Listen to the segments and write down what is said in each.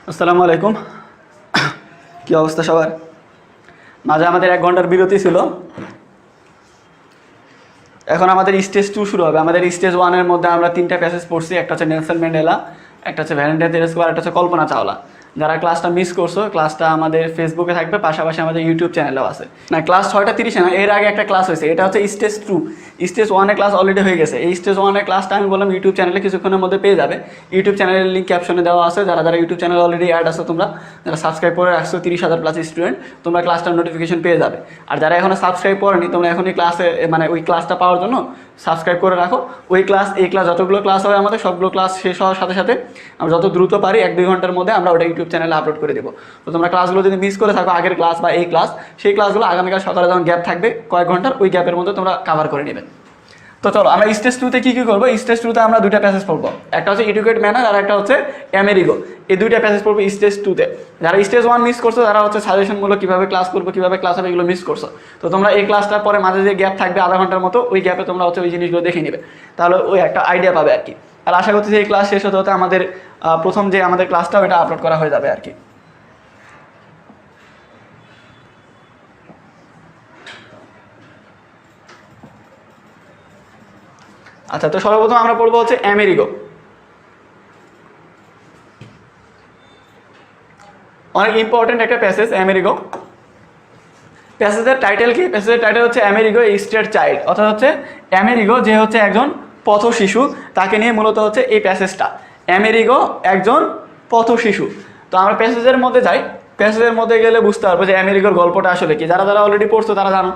আসসালামু আলাইকুম। কি অবস্থা সবার? মাঝে আমাদের 1 ঘন্টার বিরতি ছিল। এখন আমাদের স্টেজ 2 শুরু হবে। আমাদের স্টেজ 1-এর মধ্যে আমরা 3টা প্যাসেজ পড়ছি। একটা হচ্ছে নেলসন ম্যান্ডেলা, একটা হচ্ছে ভ্যালেন্টাইন তেরেস্কো, আর একটা হচ্ছে কল্পনা চাওলা। যারা ক্লাসটা মিস করছো, ক্লাসটা আমাদের ফেসবুকে থাকবে, পাশাপাশি আমাদের ইউটিউব চ্যানেলেও আছে। না, ক্লাস 6:30 না, এর আগে একটা ক্লাস হয়েছে। এটা হচ্ছে স্টেজ 2। স্টেজ 1-এ ক্লাস অলরেডি হয়ে গেছে। এই স্টেজ 1-এর ক্লাসটা আমি বললাম ইউটিউব চ্যানেলে কিছুক্ষণের মধ্যে পেয়ে যাবে। ইউটিউব চ্যানেলের লিঙ্ক ক্যাপশনে দেওয়া আছে। যারা যারা ইউটিউব চ্যানেলে অলরেডি অ্যাড আছে, তোমরা যারা সাবস্ক্রাইব করে রাখছো, 30,000+ স্টুডেন্ট, তোমরা ক্লাসটার নোটিফিকেশন পেয়ে যাবে। আর যারা এখনো সাবস্ক্রাইব করেনি, তোমরা এখনই ক্লাসে মানে ওই ক্লাসটা পাওয়ার জন্য সাবস্ক্রাইব করে রাখো। ওই ক্লাস, এই ক্লাস, যতগুলো ক্লাস হবে আমাদের সবগুলো ক্লাস শেষ হওয়ার সাথে সাথে আমরা যত দ্রুত পারি 1-2 ঘন্টার মধ্যে আমরা ওটা ইউটিউব চ্যানেলে আপলোড করে দেবো। তো তোমরা ক্লাসগুলো যদি মিস করে থাকো, আগের ক্লাস বা এই ক্লাস, সেই ক্লাসগুলো আগামীকাল সকালে যখন গ্যাপ থাকবে কয়েক ঘন্টার, ওই গ্যাপের মধ্যে তোমরা কভার করে নেবে। তো চলো আমরা স্টেজ 2-তে কী করবো। স্টেজ 2-তে আমরা 2টা প্যাসেজ পড়বো। একটা হচ্ছে এডুকেট ম্যানার, আর একটা হচ্ছে আমেরিগো। এই 2টা প্যাসেজ পড়বো স্টেজ 2-তে। যারা স্টেজ 1 মিস করছো, তারা হচ্ছে সাজেশনগুলো কীভাবে ক্লাস করবো, কীভাবে ক্লাস হবে, এগুলো মিস করছো। তো তোমরা এই ক্লাসটার পরে মাঝে যে গ্যাপ থাকবে আধা ঘন্টার মতো, ওই গ্যাপে তোমরা হচ্ছে ওই জিনিসগুলো দেখে নেবে। তাহলে ওই একটা আইডিয়া পাবে আর কি। আর আশা করছি যে এই ক্লাস শেষ হতে হতে আমাদের প্রথম যে আমাদের ক্লাসটা, ওইটা আপলোড করা হয়ে যাবে আর কি। আচ্ছা, তো সর্বপ্রথম আমরা পড়বো হচ্ছে আমেরিগো। অনেক ইম্পর্টেন্ট একটা প্যাসেজ আমেরিগো। প্যাসেজের টাইটেল কি? প্যাসেজের টাইটেল হচ্ছে আমেরিগো এ স্ট্রেট চাইল্ড, অর্থাৎ হচ্ছে আমেরিগো যে হচ্ছে একজন পথ শিশু, তাকে নিয়ে মূলত হচ্ছে এই প্যাসেজটা। আমেরিগো একজন পথ শিশু। তো আমরা প্যাসেজের মধ্যে যাই। প্যাসেজের মধ্যে গেলে বুঝতে পারবো যে আমেরিগোর গল্পটা আসলে কি। যারা যারা অলরেডি পড়ছো তারা জানো,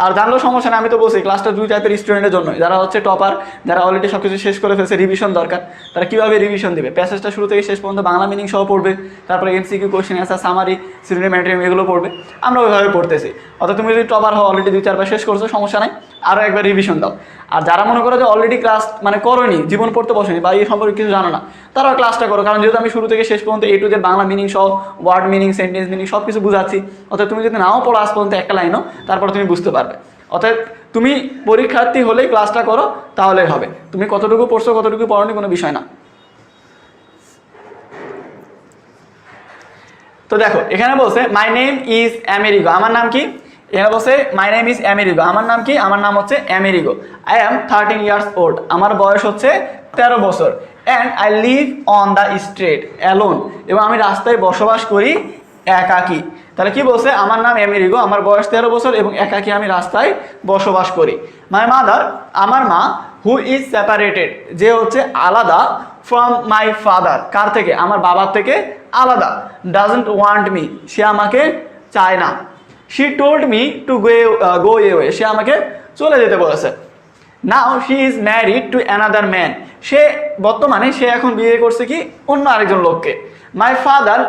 আর জানলেও সমস্যা না। আমি তো বলছি ক্লাসটা 2 টাইপের স্টুডেন্টের জন্য। যারা হচ্ছে টপার, যারা অলরেডি সব কিছু শেষ করে ফেলছে, রিভিশন দরকার, তারা কীভাবে রিভিশন দেবে? প্যাসেজটা শুরু থেকে শেষ পর্যন্ত বাংলা মিনিং সহ পড়বে, তারপরে MCQ, question answer, summary, synonym, antonym, এগুলো পড়বে। আমরা ওইভাবে পড়তেছি। অর্থাৎ তুমি যদি টপার হও, অলরেডি 2-4 বার শেষ করছো, সমস্যা নাই, আরও একবার রিভিশন দাও। আর যারা মনে করো যে অলরেডি ক্লাস মানে করোনি, জীবন পড়তে বসেনি বা এই সম্পর্কে কিছু জানো না, তারাও ক্লাসটা করো। কারণ যেহেতু আমি শুরু থেকে শেষ পর্যন্ত A to Z Bangla meaning সহ ওয়ার্ড মিনিং, সেন্টেন্স মিনিং সব কিছু বুঝাচ্ছি। অর্থাৎ তুমি যদি নাও পড়ো আজ পর্যন্ত একটা লাইনও, তারপরে তুমি বুঝতে পারবে। অর্থাৎ তুমি পরীক্ষার্থী হলেই ক্লাসটা করো, তাহলেই হবে। তুমি কতটুকু পড়ছো, কতটুকু পড়োনি, কোনো বিষয় না। তো দেখো, এখানে বলছে মাই নেম ইজ আমেরিগো। আমার নাম কি? এখানে বলছে মাই নেম ইজ আমেরিগো। আমার নাম কি? আমার নাম হচ্ছে Amerigo. I am 13 years old. আমার বয়স হচ্ছে 13 বছর। And I live on the street alone. এবং আমি রাস্তায় বসবাস করি একাকী। তাহলে কি বলছে? আমার নাম আমেরিগো, আমার বয়স 13 বছর এবং একাকী আমি রাস্তায় বসবাস করি। মাই মাদার, আমার মা, হু ইজ সেপারেটেড, যে হচ্ছে আলাদা, ফ্রম মাই ফাদার, কার থেকে? আমার বাবার থেকে আলাদা। ডাজন্ট ওয়ান্ট মি, সে আমাকে চায় না। She told me to go away, সে আমাকে চলে যেতে বলেছে। Now she is married to another man, সে বর্তমানে সে এখন বিয়ে করছে কি? অন্য আরেকজন লোককে। My father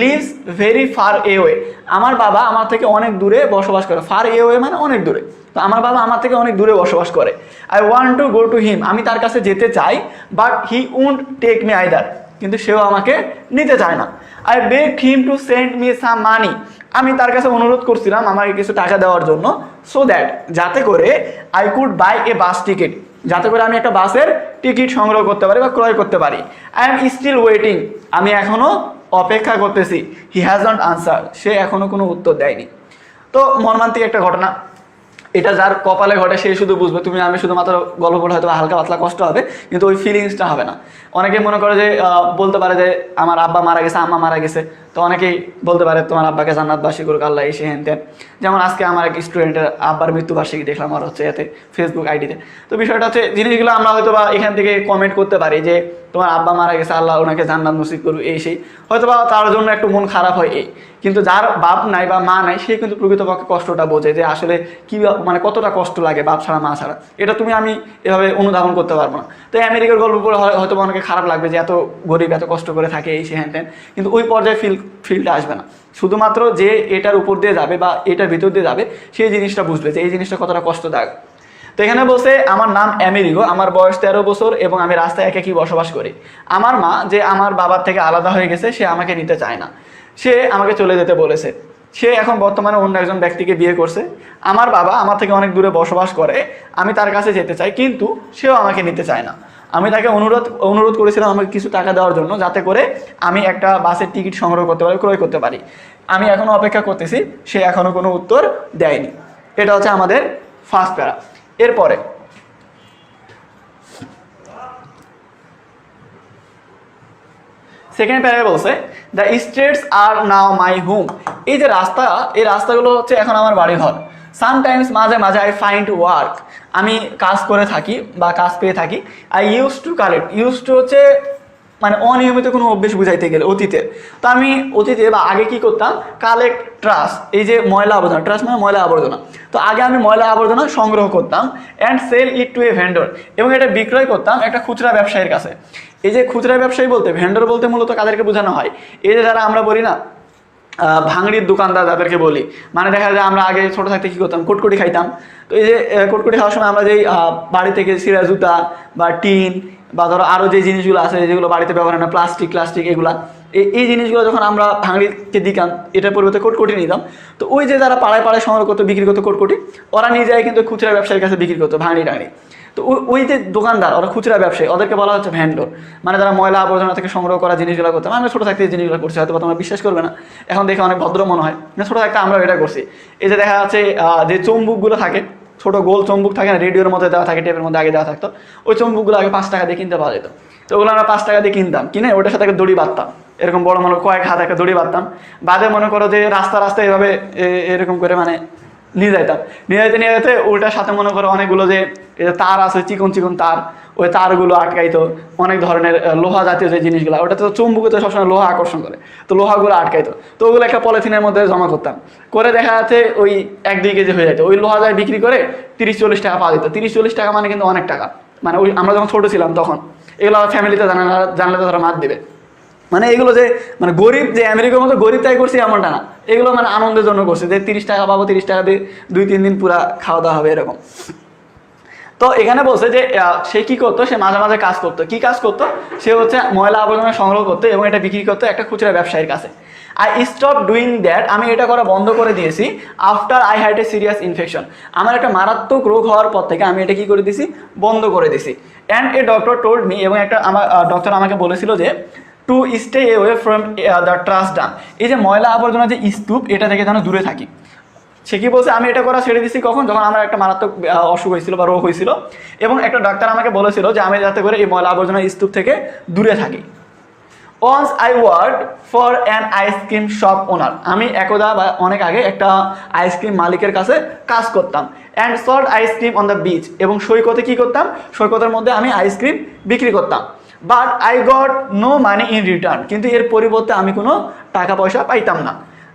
lives very far away, আমার বাবা আমার থেকে অনেক দূরে বসবাস করে। ফার এওয়ে মানে অনেক দূরে। তো আমার বাবা আমার থেকে অনেক দূরে বসবাস করে। I want to go to him, আমি তার কাছে যেতে চাই। But he won't take me either, কিন্তু সেও আমাকে নিতে চায় না। I begged him to send me some money, আমি তার কাছে অনুরোধ করছিলাম আমাকে কিছু টাকা দেওয়ার জন্য। সো দ্যাট, যাতে করে I could buy A bus ticket, যাতে করে আমি একটা বাসের টিকিট সংগ্রহ করতে পারি বা ক্রয় করতে পারি। আই এম স্টিল ওয়েটিং, আমি এখনও অপেক্ষা করতেছি। হি হ্যাজ নট আনসার, সে এখনও কোনো উত্তর দেয়নি। তো মর্মান্তিক একটা ঘটনা। এটা যার কপালে ঘটে সেই শুধু বুঝবে। তুমি আমি শুধুমাত্র গল্প পড়ে হয়তো হালকা পাতলা কষ্ট হবে, কিন্তু ওই ফিলিংসটা হবে না। অনেকে মনে করে যে বলতে পারে যে আমার আব্বা মারা গেছে, আম্মা মারা গেছে, তো অনেকেই বলতে পারে তোমার আব্বাকে জান্নাতবাসী করুক আল্লাহ, এসে হেন তেন। যেমন আজকে আমার এক স্টুডেন্টের আব্বার মৃত্যুবার্ষিকী দেখলাম আর হচ্ছে এতে ফেসবুক আইডিতে। তো বিষয়টা হচ্ছে জিনিসগুলো আমরা হয়তো বা এখান থেকে কমেন্ট করতে পারি যে তোমার আব্বা মারা গেছে, আল্লাহ ওনাকে জান্নাত নসিব করুক, এই সেই, হয়তো বা তার জন্য একটু মন খারাপ হয় এই। কিন্তু যার বাপ নাই বা মা নাই, সে কিন্তু প্রকৃতপক্ষে কষ্টটা বোঝে যে আসলে কী মানে কতটা কষ্ট লাগে বাপ ছাড়া মা ছাড়া। এটা তুমি আমি এভাবে অনুধাবন করতে পারবো না। তো আমেরিকার গল্প পড়ে হয়তো বা অনেকে খারাপ লাগবে যে এত গরিব এত কষ্ট করে থাকে এই সে হ্যান ত্যান, কিন্তু ওই পর্যায়ে ফিলটা আসবে না। শুধুমাত্র যে এটার উপর দিয়ে যাবে বা এটার ভিতর দিয়ে যাবে, সেই জিনিসটা বুঝবে যে এই জিনিসটা কতটা কষ্টদায়ক। তো এখানে বলছে আমার নাম আমেরিগো, আমার বয়স 13 বছর এবং আমি রাস্তায় একাকী বসবাস করি। আমার মা, যে আমার বাবার থেকে আলাদা হয়ে গেছে, সে আমাকে নিতে চায় না, সে আমাকে চলে যেতে বলেছে। সে এখন বর্তমানে অন্য একজন ব্যক্তিকে বিয়ে করছে। আমার বাবা আমার থেকে অনেক দূরে বসবাস করে, আমি তার কাছে যেতে চাই, কিন্তু সেও আমাকে নিতে চায় না। আমি তাকে অনুরোধ করেছিলাম আমাকে কিছু টাকা দেওয়ার জন্য, যাতে করে আমি একটা বাসের টিকিট সংগ্রহ করতে পারি, ক্রয় করতে পারি। আমি এখনও অপেক্ষা করতেছি, সে এখনও কোনো উত্তর দেয়নি। এটা হচ্ছে আমাদের ফার্স্ট প্যারা। এরপরে সেকেন্ড প্যারায় বলছে the streets are now my home. এই যে রাস্তা, এই রাস্তাগুলো হচ্ছে এখন আমার বাড়ি ঘর। সামটাইমস মাঝে মাঝে আই ফাইন্ড ওয়ার্ক, আমি কাজ করে থাকি বা কাজ পেয়ে থাকি। I use to collect, use to হচ্ছে মানে অনিয়মিত কোনো অভ্যেস বুঝাইতে গেলে অতীতে। তো আমি অতীতে বা আগে কি করতাম, কালেক্ট ট্রাশ, এই যে ময়লা আবর্জনা, ট্রাশ মানে ময়লা আবর্জনা। তো আগে আমি ময়লা আবর্জনা সংগ্রহ করতাম and sell it to a vendor, এবং এটা বিক্রয় করতাম একটা খুচরা ব্যবসায়ীর কাছে। এই যে খুচরা ব্যবসায়ী বলতে, ভেন্ডর বলতে মূলত কাদেরকে বোঝানো হয়, এই যে যারা আমরা বলি না ভাঙড়ির দোকানদার যাদেরকে বলি, মানে দেখা যায় আমরা আগে ছোটো থাকতে কী করতাম, কুটকুটি খাইতাম। তো এই যে কুটকুটি খাওয়ার সময় আমরা যেই বাড়ি থেকে ছিঁড়া জুতা বা টিন বা ধরো আরও যে জিনিসগুলো আছে যেগুলো বাড়িতে ব্যবহার হয় না, প্লাস্টিক এগুলা, এই জিনিসগুলো যখন আমরা ভাঙড়িকে দিতাম, এটার পরিবর্তে কোটকোটি নিতাম। তো ওই যে যারা পাড়ায় পাড়ায় সংগ্রহ করতো, বিক্রি করতো কোটকোটি, ওরা নিয়ে যায় কিন্তু খুচরা ব্যবসায়ীর কাছে বিক্রি করতো ভাঙড়ি টাঙড়ি। তো ওই যে দোকানদার, ওরা খুচরা ব্যবসায়ী, ওদেরকে বলা হচ্ছে ভেন্ডর, মানে যারা ময়লা আবর্জনা থেকে সংগ্রহ করা জিনিসগুলো করতাম। আমরা ছোটো থাকতে এই জিনিসগুলো করছি, হয়তো তোমরা বিশ্বাস করবে না, এখন দেখে অনেক ভদ্র মনে হয়, ছোটো থাকতে আমরা এটা করছি। এই যে দেখা যাচ্ছে যে চুম্বুকগুলো থাকে, ছোটো গোল চুম্বুক থাকে না, রেডিওর মধ্যে দেওয়া থাকে, টেপের মধ্যে আগে দেওয়া থাকতো, ওই চুম্বুকগুলো আগে 5 টাকা দিয়ে কিনতে পাওয়া যেত। তো ওগুলো আমরা 5 টাকা দিয়ে কিনতাম, কিনে ওটার সাথে একটা দড়ি বাঁধতাম, এরকম বড় মনে কয়েক হাত একটা দড়ি বাঁধতাম, বাদে মনে করো যে রাস্তা এভাবে এরকম করে মানে নিয়ে যেতে ওটার সাথে মনে করো অনেকগুলো যে তার আছে, চিকন তার, ওই তারগুলো আটকাইতো, অনেক ধরনের লোহা জাতীয় যে জিনিসগুলো, ওটা তো চুম্বুকে তো সবসময় লোহা আকর্ষণ করে, তো লোহাগুলো আটকাইতো। তো ওগুলো একটা পলিথিনের মধ্যে জমা করতাম, করে দেখা যাচ্ছে ওই 1-2 কেজি হয়ে যেত। ওই লোহা যায় বিক্রি করে 30-40 টাকা পাওয়া যেত। 30-40 টাকা মানে কিন্তু অনেক টাকা, মানে ওই আমরা যখন ছোটো ছিলাম তখন। এগুলো ফ্যামিলিতে জানলে তো তারা মার দেবে। মানে এগুলো যে মানে গরিব, যে আমেরিকার মতো গরিব তাই করছি এমনটা না, এগুলো মানে আনন্দের জন্য করছে, যে 30 টাকা পাবো, 30 টাকা দিয়ে 2-3 দিন পুরা খাওয়া দাওয়া হবে এরকম। তো এখানে বলছে যে সে কি করতো, সে মাঝে মাঝে কাজ করতো। কি কাজ করতো, সে হচ্ছে ময়লা আবর্জনা সংগ্রহ করতো এবং এটা বিক্রি করতো একটা খুচরা ব্যবসায়ীর কাছে। আই স্টপ ডুইং দ্যাট, আমি এটা করা বন্ধ করে দিয়েছি। After I had a serious infection, আমার একটা মারাত্মক রোগ হওয়ার পর থেকে আমি এটা কি করে দিছি, বন্ধ করে দিছি। And a doctor told me, এবং একটা ডক্টর আমাকে বলেছিল যে to stay away from the trash dump, এই যে ময়লা আবর্জনা যে স্তূপ, এটা থেকে যেন দূরে থাকি। সে কি বলছে, আমি এটা করা ছেড়ে দিছি কখন, যখন আমার একটা মারাত্মক অসুখ হয়েছিল বা রোগ হয়েছিল, এবং একটা ডাক্তার আমাকে বলেছিল যে আমি যাতে করে এই ময়লা আবর্জনা স্তূপ থেকে দূরে থাকি। Once I work for an ice cream shop owner, আমি একদা বা অনেক আগে একটা আইসক্রিম মালিকের কাছে কাজ করতাম। And salt ice cream on the beach, এবং সৈকতে কি করতাম, সৈকতের মধ্যে আমি আইসক্রিম বিক্রি করতাম। But I got no money in return, কিন্তু এর পরিবর্তে আমি কোনো টাকা পয়সা পাইতাম না।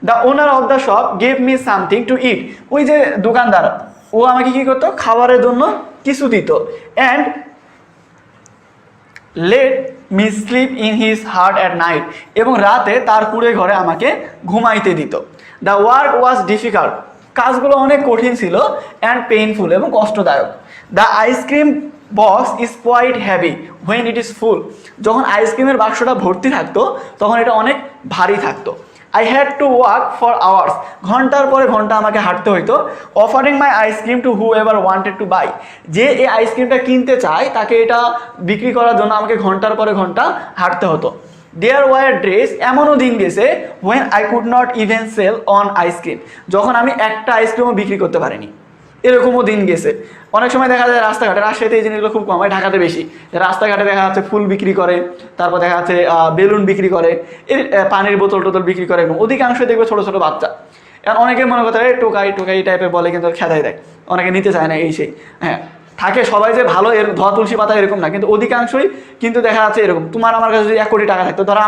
The owner of the shop gave me something to eat, ওই যে দোকানদার, ও আমাকে কি করতো, খাবারের জন্য কিছু দিত। And let me slip in his heart at night, এবং রাতে তার কুঁড়ে ঘরে আমাকে ঘুমাইতে দিত। দ্য ওয়ার্ক ওয়াজ ডিফিকাল্ট, কাজগুলো অনেক কঠিন ছিল। অ্যান্ড পেইনফুল, এবং কষ্টদায়ক। The ice cream box is quite heavy when it is full, যখন আইসক্রিমের বাক্সটা ভর্তি থাকতো তখন এটা অনেক ভারী থাকতো। I had to walk for hours, ঘন্টার পরে ঘন্টা আমাকে হাঁটতে হইতো। Offering my ice cream to whoever wanted to buy, যে এই আইসক্রিমটা কিনতে চায় তাকে এটা বিক্রি করার জন্য আমাকে ঘন্টার পরে ঘন্টা হাঁটতে হতো। দেয়ার ওয়ার ড্রেস, এমনও দিন গেছে when I could not even sell one ice cream, যখন আমি একটা আইসক্রিমও বিক্রি করতে পারিনি, এরকমও দিন গেছে। অনেক সময় দেখা যায় রাস্তাঘাটে, রাজশাহীতে এই জিনিসগুলো খুব কম হয়, ঢাকাতে বেশি, রাস্তাঘাটে দেখা যাচ্ছে ফুল বিক্রি করে, তারপর দেখা যাচ্ছে বেলুন বিক্রি করে, এর পানির বোতল টোতল বিক্রি করে, এবং অধিকাংশই দেখবে ছোটো ছোটো বাচ্চা। এখন অনেকে মনে করতে টোকাই টাইপের বলে, কিন্তু খেদাই দেয়, অনেকে নিতে চায় না এই সেই। হ্যাঁ, থাকে সবাই যে ভালো এর ধোয়া তুলসী পাতা এরকম না, কিন্তু অধিকাংশই কিন্তু দেখা যাচ্ছে এরকম। তোমার আমার কাছে যদি 1 কোটি টাকা থাকতো, ধরো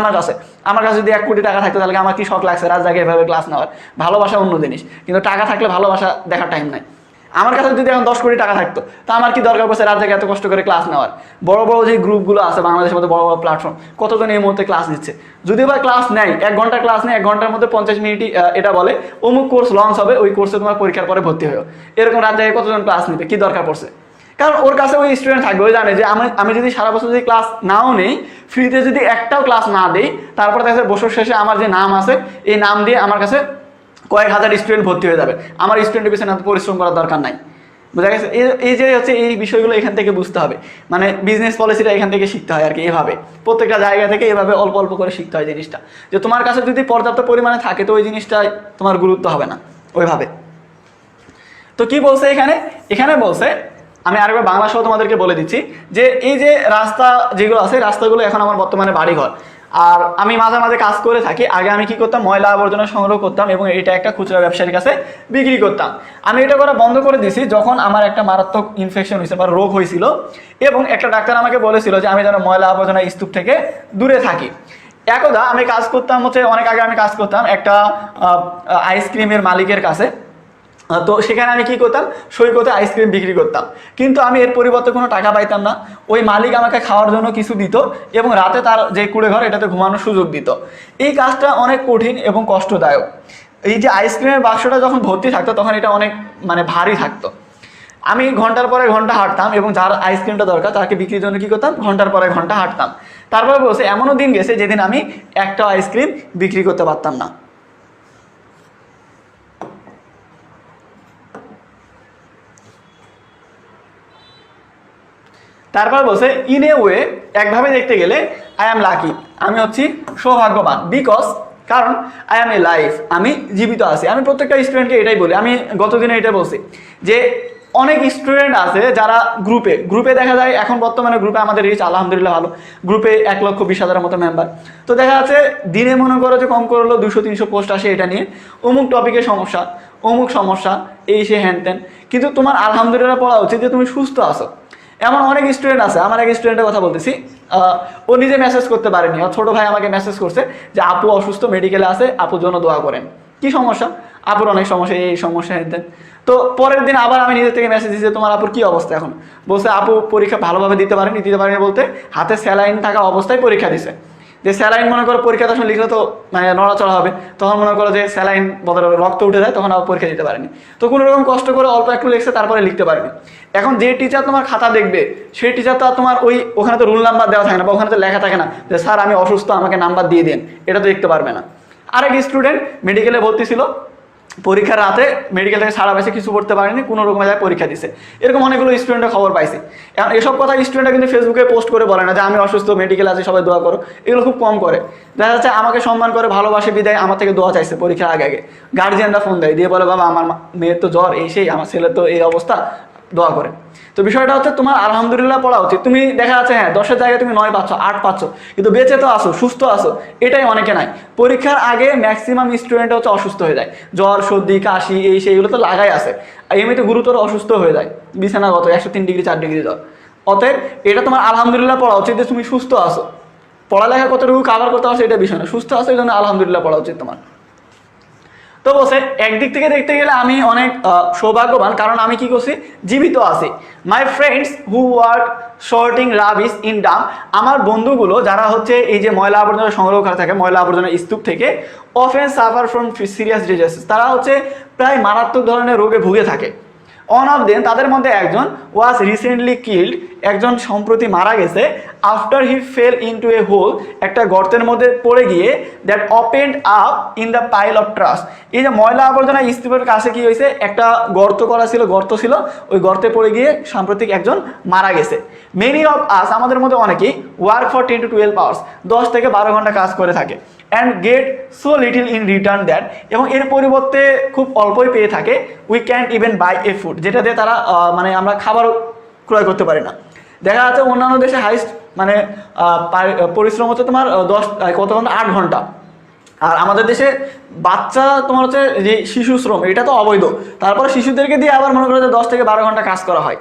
আমার কাছে যদি 1 কোটি টাকা থাকতো, তাহলে আমার কি শখ লাগছে রাত জায়গায় এভাবে ক্লাস নেওয়ার। ভালোবাসা অন্য জিনিস, কিন্তু টাকা থাকলে ভালোবাসা দেখার টাইম নাই। আমার কাছে যদি এখন 10 কোটি টাকা থাকতো, তা আমার কি দরকার পড়ছে রাত জায়গায় এত কষ্ট করে ক্লাস নেওয়ার। বড় বড় যে গ্রুপগুলো আছে বাংলাদেশের মধ্যে, বড় বড় প্ল্যাটফর্ম, কতজন এই মুহূর্তে ক্লাস দিচ্ছে। যদি বা ক্লাস নেয় 1 ঘন্টা ক্লাস নেয়, 1 ঘন্টার মধ্যে 50 মিনিটই এটা বলে অমুক কোর্স লঞ্চ হবে, ওই কোর্সে তোমার পরীক্ষার পরে ভর্তি হয়েও, এরকম রাত জায়গায় কতজন ক্লাস নিবে, কি দরকার পড়ছে। কারণ ওর কাছে ওই স্টুডেন্ট থাকবে, ওই জানে যে আমি যদি সারা বছর যদি ক্লাস নাও নেই, ফ্রিতে যদি একটাও ক্লাস না দিই, তারপরে দেখা যাচ্ছে বছর শেষে আমার যে নাম আছে এই নাম দিয়ে আমার কাছে কয়েক হাজার স্টুডেন্ট ভর্তি হয়ে যাবে। আমার স্টুডেন্টের পিছনে পরিশ্রম করার দরকার নাই। বোঝা গেছে? এই যে হচ্ছে এই বিষয়গুলো এখান থেকে বুঝতে হবে, মানে বিজনেস পলিসিটা এখান থেকে শিখতে হয় আর কি। এভাবে প্রত্যেকটা জায়গা থেকে এভাবে অল্প অল্প করে শিখতে হয় জিনিসটা, যে তোমার কাছে যদি পর্যাপ্ত পরিমাণে থাকে তো ওই জিনিসটা তোমার গুরুত্ব হবে না ওইভাবে। তো কি বলছে এখানে? এখানে বলছে, আমি আরেকবার বাংলা সহ তোমাদেরকে বলে দিচ্ছি, যে এই যে রাস্তা যেগুলো আছে, রাস্তাগুলো এখন আমার বর্তমানে বাড়িঘর। আর আমি মাঝে মাঝে কাজ করে থাকি। আগে আমি কি করতাম, ময়লা আবর্জনা সংগ্রহ করতাম এবং এটা একটা খুচরা ব্যবসায়ীর কাছে বিক্রি করতাম। আমি এটা করা বন্ধ করে দিয়েছি যখন আমার একটা মারাত্মক ইনফেকশন হয়েছে বা রোগ হয়েছিল, এবং একটা ডাক্তার আমাকে বলেছিল যে আমি যেন ময়লা আবর্জনা স্তূপ থেকে দূরে থাকি। একদা আমি কাজ করতাম হচ্ছে, অনেক আগে আমি কাজ করতাম একটা আইসক্রিমের মালিকের কাছে। তো সেখানে আমি কি করতাম, সৈকতে আইসক্রিম বিক্রি করতাম, কিন্তু আমি এর পরিবর্তে কোনো টাকা পাইতাম না। ওই মালিক আমাকে খাওয়ার জন্য কিছু দিত এবং রাতে তার যে কুড়ে ঘর এটাতে ঘুমানোর সুযোগ দিত। এই কাজটা অনেক কঠিন এবং কষ্টদায়ক। এই যে আইসক্রিমের বাক্সটা যখন ভর্তি থাকতো তখন এটা অনেক মানে ভারী থাকতো। আমি ঘন্টার পরে ঘন্টা হাঁটতাম এবং যার আইসক্রিমটা দরকার তাকে বিক্রির জন্য কী করতাম, ঘন্টার পরে ঘন্টা হাঁটতাম। তারপরে বলছে এমনও দিন গেছে যেদিন আমি একটা আইসক্রিম বিক্রি করতে পারতাম না। তারপর বলছে ইন এ ওয়ে, একভাবে দেখতে গেলে আই অ্যাম লাকি, আমি হচ্ছি সৌভাগ্যবান, বিকজ কারণ আই অ্যাম এ লাইফ, আমি জীবিত আছি। আমি প্রত্যেকটা স্টুডেন্টকে এটাই বলি, আমি গতদিনে এটা বলছি যে অনেক স্টুডেন্ট আছে যারা গ্রুপে দেখা যায়, এখন বর্তমানে গ্রুপে আমাদের রিচ আলহামদুলিল্লাহ ভালো, গ্রুপে 1,20,000 মতো মেম্বার। তো দেখা যাচ্ছে দিনে মনে করো যে কম করলো 200-300 পোস্ট আসে এটা নিয়ে, অমুক টপিকের সমস্যা, অমুক সমস্যা, এই সে হ্যান ত্যান। কিন্তু তোমার আলহামদুলিল্লাহ পড়া উচিত যে তুমি সুস্থ আছো। এমন অনেক স্টুডেন্ট আছে, আমার এক স্টুডেন্টের কথা বলতেছি, ও নিজে মেসেজ করতে পারেনি, ওর ছোটো ভাই আমাকে মেসেজ করছে যে আপু অসুস্থ, মেডিকেলে আছে, আপুর জন্য দোয়া করেন। কি সমস্যা? আপুর অনেক সমস্যা, এই সমস্যা হেন। তো পরের দিন আবার আমি নিজের থেকে মেসেজ দিয়েছি তোমার আপুর কী অবস্থা এখন? বলছে আপু পরীক্ষা ভালোভাবে দিতে পারেনি বলতে হাতে স্যালাইন থাকা অবস্থায় পরীক্ষা দিছে। যে স্যালাইন মনে করো পরীক্ষার সময় লিখলে তো মানে নড়াচড়া হবে, তখন মনে করো যে স্যালাইন বদলে রক্ত উঠে যায়, তখন আবার পরীক্ষা দিতে পারেনি। তো কোনো রকম কষ্ট করে অল্প একটু লিখছে, তারপরে লিখতে পারেনি। এখন যে টিচার তোমার খাতা দেখবে সেই টিচার তো আর তোমার ওখানে তো রুল নাম্বার দেওয়া থাকে না, বা ওখানে তো লেখা থাকে না যে স্যার আমি অসুস্থ আমাকে নাম্বার দিয়ে দিন, এটা তো লিখতে পারবে না। আরেক স্টুডেন্ট মেডিকেলে ভর্তি ছিল, পরীক্ষার রাতে মেডিকেল থেকে ছাড়া পাইছে, কিছু করতে পারেনি, কোনো রকমে যায় পরীক্ষা দিছে। এরকম অনেকগুলো স্টুডেন্টের খবর পাইছে। এখন এসব কথা স্টুডেন্টরা কিন্তু ফেসবুকে পোস্ট করে বলে না যে আমি অসুস্থ, মেডিকেল আছে, সবাই দোয়া করো, এগুলো খুব কম করে। দেখা যাচ্ছে আমাকে সম্মান করে ভালোবাসে বিদায় আমার থেকে দোয়া চাইছে পরীক্ষার আগে গার্জিয়ানরা ফোন দেয়, দিয়ে বলে বাবা আমার মেয়ের তো জ্বর, এই সেই, আমার ছেলের তো এই অবস্থা, দোয়া করে। তো বিষয়টা হচ্ছে তোমার আলহামদুলিল্লাহ পড়া উচিত। তুমি দেখা যাচ্ছে হ্যাঁ 10-এর জায়গায় তুমি 9 পাচ্ছ, 8 পাচ্ছ, কিন্তু বেঁচে তো আসো, সুস্থ আসো, এটাই অনেকে নাই। পরীক্ষার আগে ম্যাক্সিমাম স্টুডেন্ট হচ্ছে অসুস্থ হয়ে যায়, জ্বর সর্দি কাশি এই সেইগুলো তো লাগাই আছে, আর এমনিতে গুরুতর অসুস্থ হয়ে যায়, বিছানাগত 103 ডিগ্রি 4 ডিগ্রি জ্বর। অতএব এটা তোমার আলহামদুলিল্লাহ পড়া উচিত যে তুমি সুস্থ আসো। পড়ালেখা কতটুকু কাভার করতে পারছো এটা বিষয় না, সুস্থ আসো, এই জন্য আলহামদুলিল্লাহ পড়া উচিত তোমার। তো বলছে একদিক থেকে দেখতে গেলে আমি অনেক সৌভাগ্যবান, কারণ আমি কি করছি, জীবিত আছি। My friends who work sorting rubbish in Dam, আমার বন্ধুগুলো যারা হচ্ছে এই যে ময়লা আবর্জনা সংগ্রহ করে থাকে, ময়লা আবর্জনা স্তূপ থেকে, often suffer from serious diseases, তারা হচ্ছে প্রায় মারাত্মক ধরনের রোগে ভুগে থাকে। অন অফ দেন, তাদের মধ্যে একজন ওয়াজ রিসেন্টলি কিল্ড, একজন সম্প্রতি মারা গেছে, after he fell into a hole, একটা গর্তের মধ্যে পড়ে গিয়ে, that opened up in the pile of trash. এই যে ময়লা আবর্জনা স্তূপের কাছে কি হয়েছে, একটা গর্ত করা ছিল, গর্ত ছিল, ওই গর্তে পড়ে গিয়ে সাম্প্রতিক একজন মারা গেছে। মেনি অফ আস, আমাদের মধ্যে অনেকেই, ওয়ার্ক ফর 10 to 12 আওয়ার্স, 10 থেকে 12 ঘন্টা কাজ করে থাকে, and get so little in return that, এবং এর পরিবর্তে খুব অল্পই পেয়ে থাকে, we can't even buy a food, যেটা দিয়ে তারা মানে আমরা খাবার ক্রয় করতে পারি না। দেখা যাচ্ছে অন্যান্য দেশে হাইস্ট মানে পরিশ্রম হচ্ছে তোমার 8 ঘন্টা, আর আমাদের দেশে বাচ্চা তোমার হচ্ছে যে শিশু শ্রম, এটা তো অবৈধ, তারপরে শিশুদেরকে দিয়ে আবার মনে করো যে 10 থেকে 12 ঘন্টা কাজ করা হয়।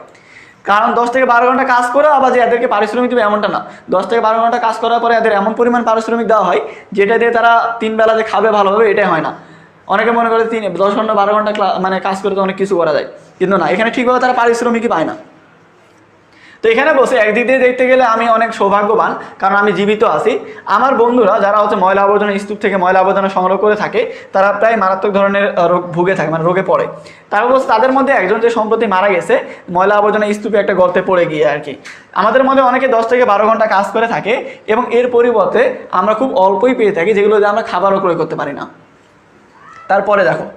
কারণ 10 থেকে 12 ঘন্টা কাজ করে আবার যে এদেরকে পারিশ্রমিক দেবে এমনটা না, 10 থেকে 12 ঘন্টা কাজ করার পরে এদের এমন পরিমাণ পারিশ্রমিক দেওয়া হয় যেটা দিয়ে তারা 3 বেলা যে খাবে ভালোভাবে এটাই হয় না। অনেকে মনে করে 10 ঘন্টা 12 ঘন্টা মানে কাজ করে তো অনেক কিছু করা যায়, কিন্তু না, এখানে ঠিকভাবে তারা পারিশ্রমিকই পায় না। তো এখানে বসে একদিক দিয়ে দেখতে গেলে আমি অনেক সৌভাগ্যবান, কারণ আমি জীবিত আছি। আমার বন্ধুরা যারা হচ্ছে ময়লা আবর্জনা স্তূপ থেকে ময়লা আবর্জনা সংগ্রহ করে থাকে, তারা প্রায় মারাত্মক ধরনের রোগ ভুগে থাকে, মানে রোগে পড়ে। তারপর বলছে তাদের মধ্যে একজন যে সম্প্রতি মারা গেছে ময়লা আবর্জনা স্তূপে একটা গর্তে পড়ে গিয়ে আর কি। আমাদের মধ্যে অনেকে 10 থেকে 12 ঘন্টা কাজ করে থাকে, এবং এর পরিবর্তে আমরা খুব অল্পই পেয়ে থাকি, যেগুলো যে আমরা খাবারও ক্রয় করতে পারি না। তারপরে দেখো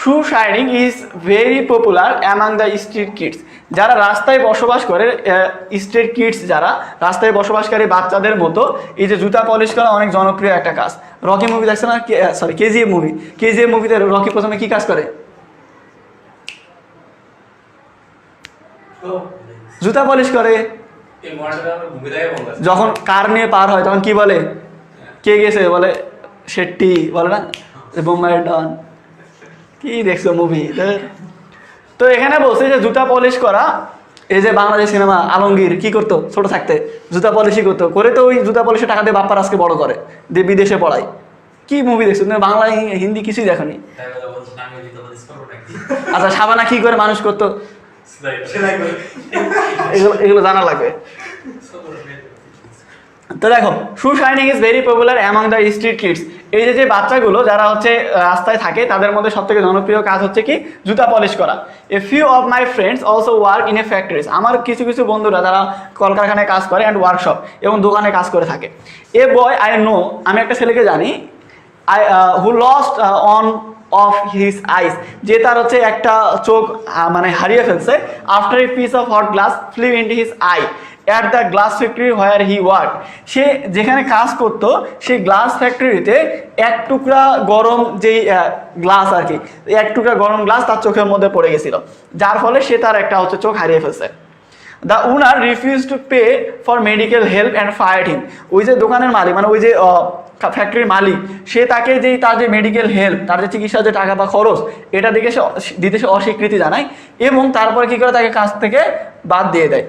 shoe shining is very popular among the street kids. যারা রাস্তায় বসবাস করে, স্ট্রিট কিডস যারা রাস্তায় বসবাসকারী বাচ্চাদের মতো এই যে জুতা পলিশ করা অনেক জনপ্রিয় একটা কাজ। রকি মুভি দেখছে না, সরি কেজিএফ মুভি, কেজিএফ মুভিতে রকি প্রথমে কি কাজ করে? জুতা পলিশ করে। যখন কার নিয়ে পার হয় তখন কি বলে, কে গেছে বলে শেট্টি, বলে না বোম্বাই ডন। কি দেখছো মুভি? তো এখানে বলছে যে জুতা পলিশ করা, এই যে বাংলাদেশ সিনেমা আলমগীর কি করতো ছোট থাকতে, জুতা পলিশই করতো, করে তো ওই জুতা পলিশের টাকা দিয়ে বাপ্পার আজকে বড় করে দিয়ে বিদেশে পড়ায়। কি মুভি দেখছো তুমি? বাংলা হিন্দি কিছুই দেখোনি? আচ্ছা সাবানা কি করে মানুষ করতো, এগুলো জানা লাগবে। তো দেখো, shoe shining is very popular among the street kids. এই যে বাচ্চাগুলো যারা হচ্ছে রাস্তায় থাকে তাদের মধ্যে সব থেকে জনপ্রিয় কাজ হচ্ছে কি জুতা পলিশ করা। A few of my friends also work in a factories. আমার কিছু কিছু বন্ধুরা যারা কলকারখানায় কাজ করে অ্যান্ড ওয়ার্কশপ এবং দোকানে কাজ করে থাকে। এ বয় আই নো, আমি একটা ছেলেকে জানি, who lost one of his eyes, যে তার হচ্ছে একটা চোখ মানে হারিয়ে ফেলছে। After a piece of hot glass flew into his eye at the glass factory where he work. সে যেখানে কাজ করতো সেই গ্লাস ফ্যাক্টরিতে এক টুকরা গরম যেই গ্লাস আর কি, এক টুকরা গরম গ্লাস তার চোখের মধ্যে পড়ে গেছিল, যার ফলে সে তার একটা হচ্ছে চোখ হারিয়ে ফেলছে। The owner refuse to pay for medical help and fired him. ওই যে দোকানের মালিক মানে ওই যে ফ্যাক্টরির মালিক, সে তাকে যেই তার যে মেডিকেল হেল্প, তার যে চিকিৎসার যে টাকা বা খরচ, এটা দিকে সে দিতে সে অস্বীকৃতি জানায় এবং তারপরে কী করে তাকে কাজ থেকে বাদ দিয়ে দেয়।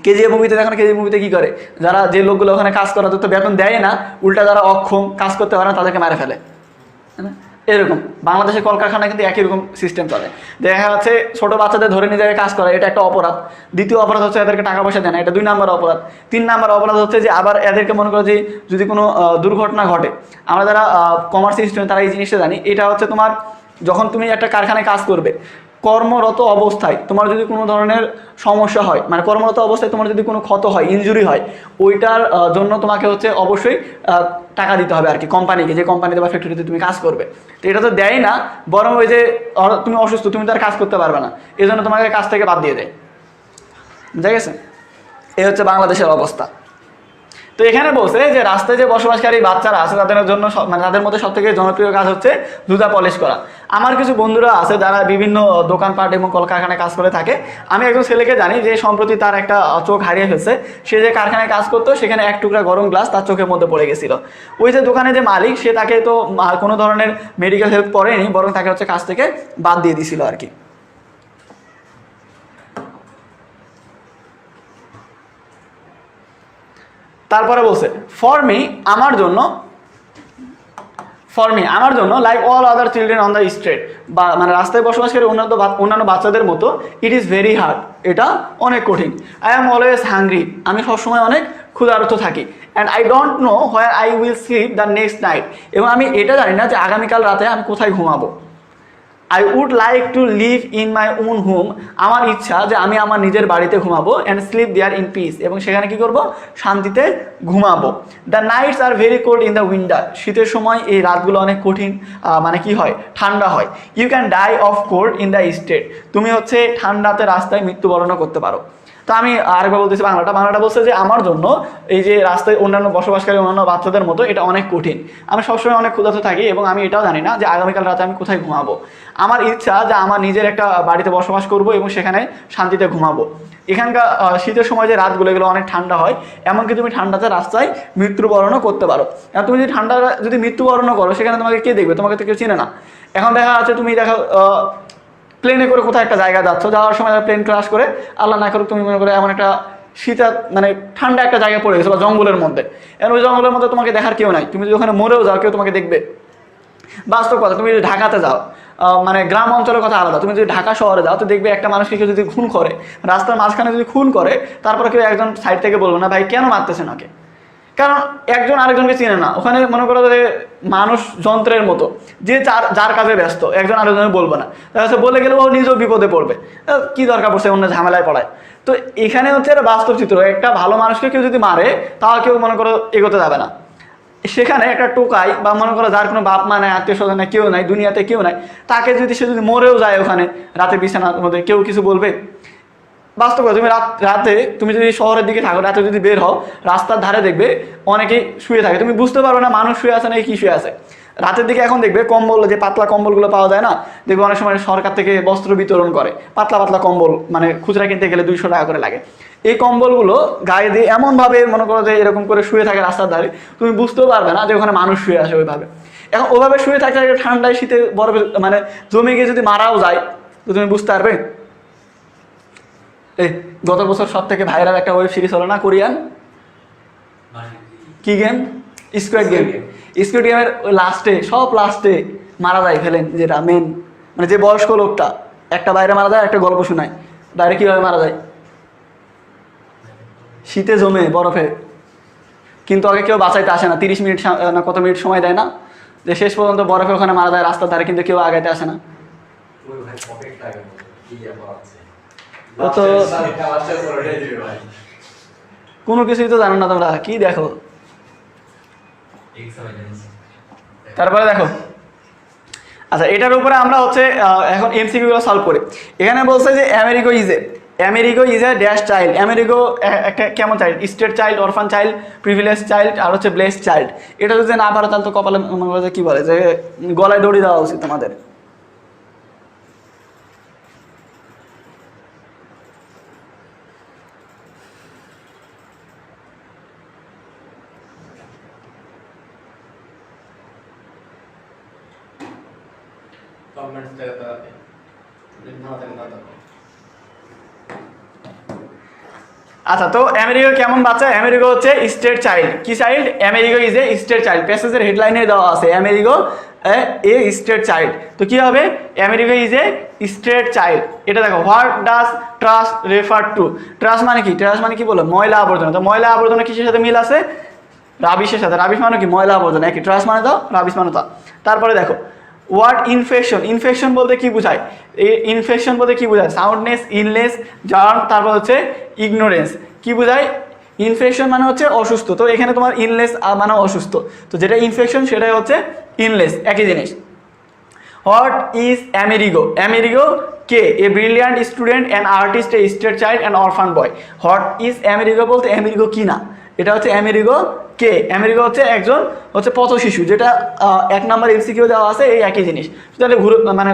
কেজিএফ মুভিতে দেখো, কেজিএফ মুভিতে কী করে, যারা যে লোকগুলো ওখানে কাজ করে তো বেতন দেয় না, উল্টা যারা অক্ষম কাজ করতে পারে না তাদেরকে মেরে ফেলে। এরকম বাংলাদেশের কলকারখানায় কিন্তু একই রকম সিস্টেম চলে। দেখা যাচ্ছে ছোটো বাচ্চাদের ধরে নিয়ে যায় কাজ করে, এটা একটা অপরাধ। দ্বিতীয় অপরাধ হচ্ছে এদেরকে টাকা পয়সা দেয় না, এটা 2 নম্বর অপরাধ। 3 নম্বর অপরাধ হচ্ছে যে আবার এদেরকে মনে করো যে যদি কোনো দুর্ঘটনা ঘটে, আমরা যারা কমার্স স্টুডেন্ট তারা এই জিনিসটা জানি, এটা হচ্ছে তোমার যখন তুমি একটা কারখানায় কাজ করবে, কর্মরত অবস্থায় তোমার যদি কোনো ধরনের সমস্যা হয়, মানে কর্মরত অবস্থায় তোমার যদি কোনো ক্ষত হয়, ইনজুরি হয়, ওইটার জন্য তোমাকে হচ্ছে অবশ্যই টাকা দিতে হবে আর কি কোম্পানিকে, যে কোম্পানিতে বা ফ্যাক্টরিতে তুমি কাজ করবে। তো এটা তো দেয় না, বরং ওই যে তুমি অসুস্থ, তুমি তো আর কাজ করতে পারবে না, এই জন্য তোমাকে কাজ থেকে বাদ দিয়ে দেয়। বুঝা গেছে? এই হচ্ছে বাংলাদেশের অবস্থা। তো এখানে বলছে যে রাস্তায় যে বসবাসকারী বাচ্চারা আছে তাদের জন্য মানে তাদের মধ্যে সব থেকে জনপ্রিয় কাজ হচ্ছে জুতা পলিশ করা। আমার কিছু বন্ধুরা আছে যারা বিভিন্ন দোকানপাট এবং কলকারখানায় কাজ করে থাকে। আমি একজন ছেলেকে জানি যে সম্প্রতি তার একটা চোখ হারিয়ে ফেলছে। সে যে কারখানায় কাজ করতো সেখানে এক টুকরা গরম গ্লাস তার চোখের মধ্যে পড়ে গেছিল। ওই যে দোকানে যে মালিক, সে তাকে তো কোনো ধরনের মেডিকেল হেল্প করেনি, বরং তাকে হচ্ছে কাজ থেকে বাদ দিয়ে দিছিল আর কি। তারপরে বলছে ফর মি আমার জন্য like all other children on the street, বা মানে রাস্তায় বসবাসকারী অন্যান্য বাচ্চাদের মতো, ইট ইজ ভেরি হার্ড, এটা অনেক কঠিন। আই অ্যাম অলওয়েজ হাংরি, আমি সবসময় অনেক ক্ষুধার্ত থাকি। And I don't know where I will slip the next night, এবং আমি এটা জানি না যে আগামীকাল রাতে আমি কোথায় ঘুমাবো। I would like to live in my own home, আমার ইচ্ছা যে আমি আমার নিজের বাড়িতে ঘুমাবো। And sleep there in peace, এবং সেখানে কি করব, শান্তিতে ঘুমাবো। The nights are very cold in the winter, শীতের সময় এই রাতগুলো অনেক কঠিন, মানে কি হয়, ঠান্ডা হয়। You can die of cold in the street, তুমি হচ্ছে ঠান্ডাতে রাস্তায় মৃত্যুবরণও করতে পারো। তো আমি আরেকবার বলতেছি বাংলাটা বলছে যে আমার জন্য এই যে রাস্তায় অন্যান্য বসবাসকারী অন্যান্য বাচ্চাদের মতো এটা অনেক কঠিন, আমি সবসময় অনেক ক্ষুধার্ত থাকি এবং আমি এটাও জানি না যে আগামীকাল রাতে আমি কোথায় ঘুমাবো। আমার ইচ্ছা যে আমার নিজের একটা বাড়িতে বসবাস করব এবং সেখানে শান্তিতে ঘুমাবো। এখানকার শীতের সময় যে রাতগুলো এগুলো অনেক ঠান্ডা হয়, এমনকি তুমি ঠান্ডাতে রাস্তায় মৃত্যুবরণও করতে পারো। তুমি যদি যদি মৃত্যুবরণও করো, সেখানে তোমাকে কে দেখবে, তোমাকে তো কেউ চিনে না। এখন দেখা যাচ্ছে তুমি প্লেনে করে কোথাও একটা জায়গা যাচ্ছ, যাওয়ার সময় প্লেন ক্রাশ করে আল্লাহ না করুক তুমি মনে করে এমন একটা শীতা মানে ঠান্ডা একটা জায়গায় পড়ে গেছো বা জঙ্গলের মধ্যে, এবং ওই জঙ্গলের মধ্যে তোমাকে দেখার কেউ নাই, তুমি যদি ওখানে মরেও যাও কেউ তোমাকে দেখবে। বাস্তব কথা, তুমি যদি ঢাকাতে যাও, মানে গ্রাম অঞ্চলের কথা আলাদা, তুমি যদি ঢাকা শহরে যাও তো দেখবে একটা মানুষকে কেউ যদি খুন করে, রাস্তার মাঝখানে যদি খুন করে, তারপরে কেউ একজন সাইড থেকে বলবো না ভাই কেন মারতেছেন ওকে, কারণ একজন আরেকজনকে চিনে না। ওখানে মনে করো যে মানুষ যন্ত্রের মতো, যে যার কাজে ব্যস্ত, একজন আরেকজনে বলবো না, তাহলে বলে গেলে ও নিজেও বিপদে পড়বে, কি দরকার পড়ছে অন্য ঝামেলায় পড়ায়। তো এখানে হচ্ছে একটা বাস্তব চিত্র, একটা ভালো মানুষকে কেউ যদি মারে তাও কেউ মনে করো এগোতে যাবে না। সেখানে একটা টোকাই বা মনে করো যার কোনো বাপ মা নাই, আত্মীয় স্বজন নাই, কেউ নাই, দুনিয়াতে কেউ নাই, তাকে যদি সে যদি মরেও যায় ওখানে রাতে বিছানার মধ্যে, কেউ কিছু বলবে? বাস্তব কথা, তুমি রাতে তুমি যদি শহরের দিকে থাকো, রাতে যদি বের হও, রাস্তার ধারে দেখবে অনেকেই শুয়ে থাকে, তুমি বুঝতে পারবে না মানুষ শুয়ে আছে না কি শুয়ে আছে। রাতের দিকে এখন দেখবে কম্বল, যে পাতলা কম্বলগুলো পাওয়া যায় না, দেখবে অনেক সময় সরকার থেকে বস্ত্র বিতরণ করে, পাতলা পাতলা কম্বল, মানে খুচরা কিনতে গেলে 200 টাকা করে লাগে। এই কম্বলগুলো গায়ে দিয়ে এমনভাবে মনে করো যে এরকম করে শুয়ে থাকে রাস্তার ধারে, তুমি বুঝতেও পারবে না যে ওখানে মানুষ শুয়ে আসে ওইভাবে। এখন ওভাবে শুয়ে থাকলে ঠান্ডায় শীতে বরফে মানে জমে গিয়ে যদি মারাও যায়, তো তুমি বুঝতে পারবে? এই গত বছর সব থেকে ভাইরাল একটা ওয়েব সিরিজ হলো না, কোরিয়ান, কি গেম? Squid game. স্কুইড গেমের লাস্টে মারা যায় ফেলেন, যেটা মেন মানে যে বয়স্ক লোকটা, একটা বাইরে মারা যায়, একটা গল্প শোনায়। বাইরে কীভাবে মারা যায়? শীতে জমে বরফে, কিন্তু আগে কেউ বাঁচাইতে আসে না, 30 মিনিট না কত মিনিট সময় দেয় না, যে শেষ পর্যন্ত বরফে ওখানে মারা যায় রাস্তার ধারে, কিন্তু কেউ আগাইতে আসে না। তো কোনো কিছুই তো জানো না তোমরা, কি দেখো? তারপরে দেখো, আচ্ছা এটার উপরে আমরা হচ্ছে এখন এমসিকিউ গুলো সলভ করি। এখানে বলছে যে Amerigo is a dash child. Amerigo একটা কেমন child? State child, orphan child, privilege child, আর হচ্ছে ব্লেসড চাইল্ড। এটা যদি না পারো তাহলে তো কপালে কি বলে যে গলায় দড়ি দেওয়া উচিত তোমাদের। আচ্ছা, তো আমেরিগো কেমন বাচ্চা? আমেরিগো হচ্ছে স্টেট চাইল্ড। কি child? Amerigo is a state child. প্যাসেজের হেডলাইনে দেওয়া আছে আমেরিগো এ স্টেট চাইল্ড। তো কি হবে? Amerigo is a state child. এটা দেখো, what does trash refer to? Trash মানে কি? ট্রাশ মানে কি বলো? ময়লা আবর্জনা। তো ময়লা আবর্জনা কিসের সাথে মিল আছে? রাবিশের সাথে। রাবিশ মানে কি? ময়লা আবর্জনা। একই। ট্রাশ মানে দাও, রাবিশ মানে দাও। তারপরে দেখো, ওয়ার্ড ইনফেকশন। ইনফেকশন বলতে কি বোঝায়? এই ইনফেকশন বলতে কি বোঝায়? সাউন্ডনেস, ইলনেস, জার্ম, তারপর হচ্ছে ইগনোরেন্স। কি বোঝায়? ইনফেকশন মানে হচ্ছে অসুস্থ। তো এখানে তোমার ইলনেস মানে অসুস্থ, তো যেটা ইনফেকশন সেটাই হচ্ছে ইলনেস, একই জিনিস। What is Amerigo? Amerigo K? A brilliant student, an artist, A state child, an অরফান boy. What is Amerigo বলতে আমেরিগো কি না, এটা হচ্ছে আমেরিগো কে। আমেরিগো হচ্ছে একজন হচ্ছে পথ শিশু, যেটা 1 নম্বর এমসিকিউ দেওয়া আছে, এই একই জিনিস, তাহলে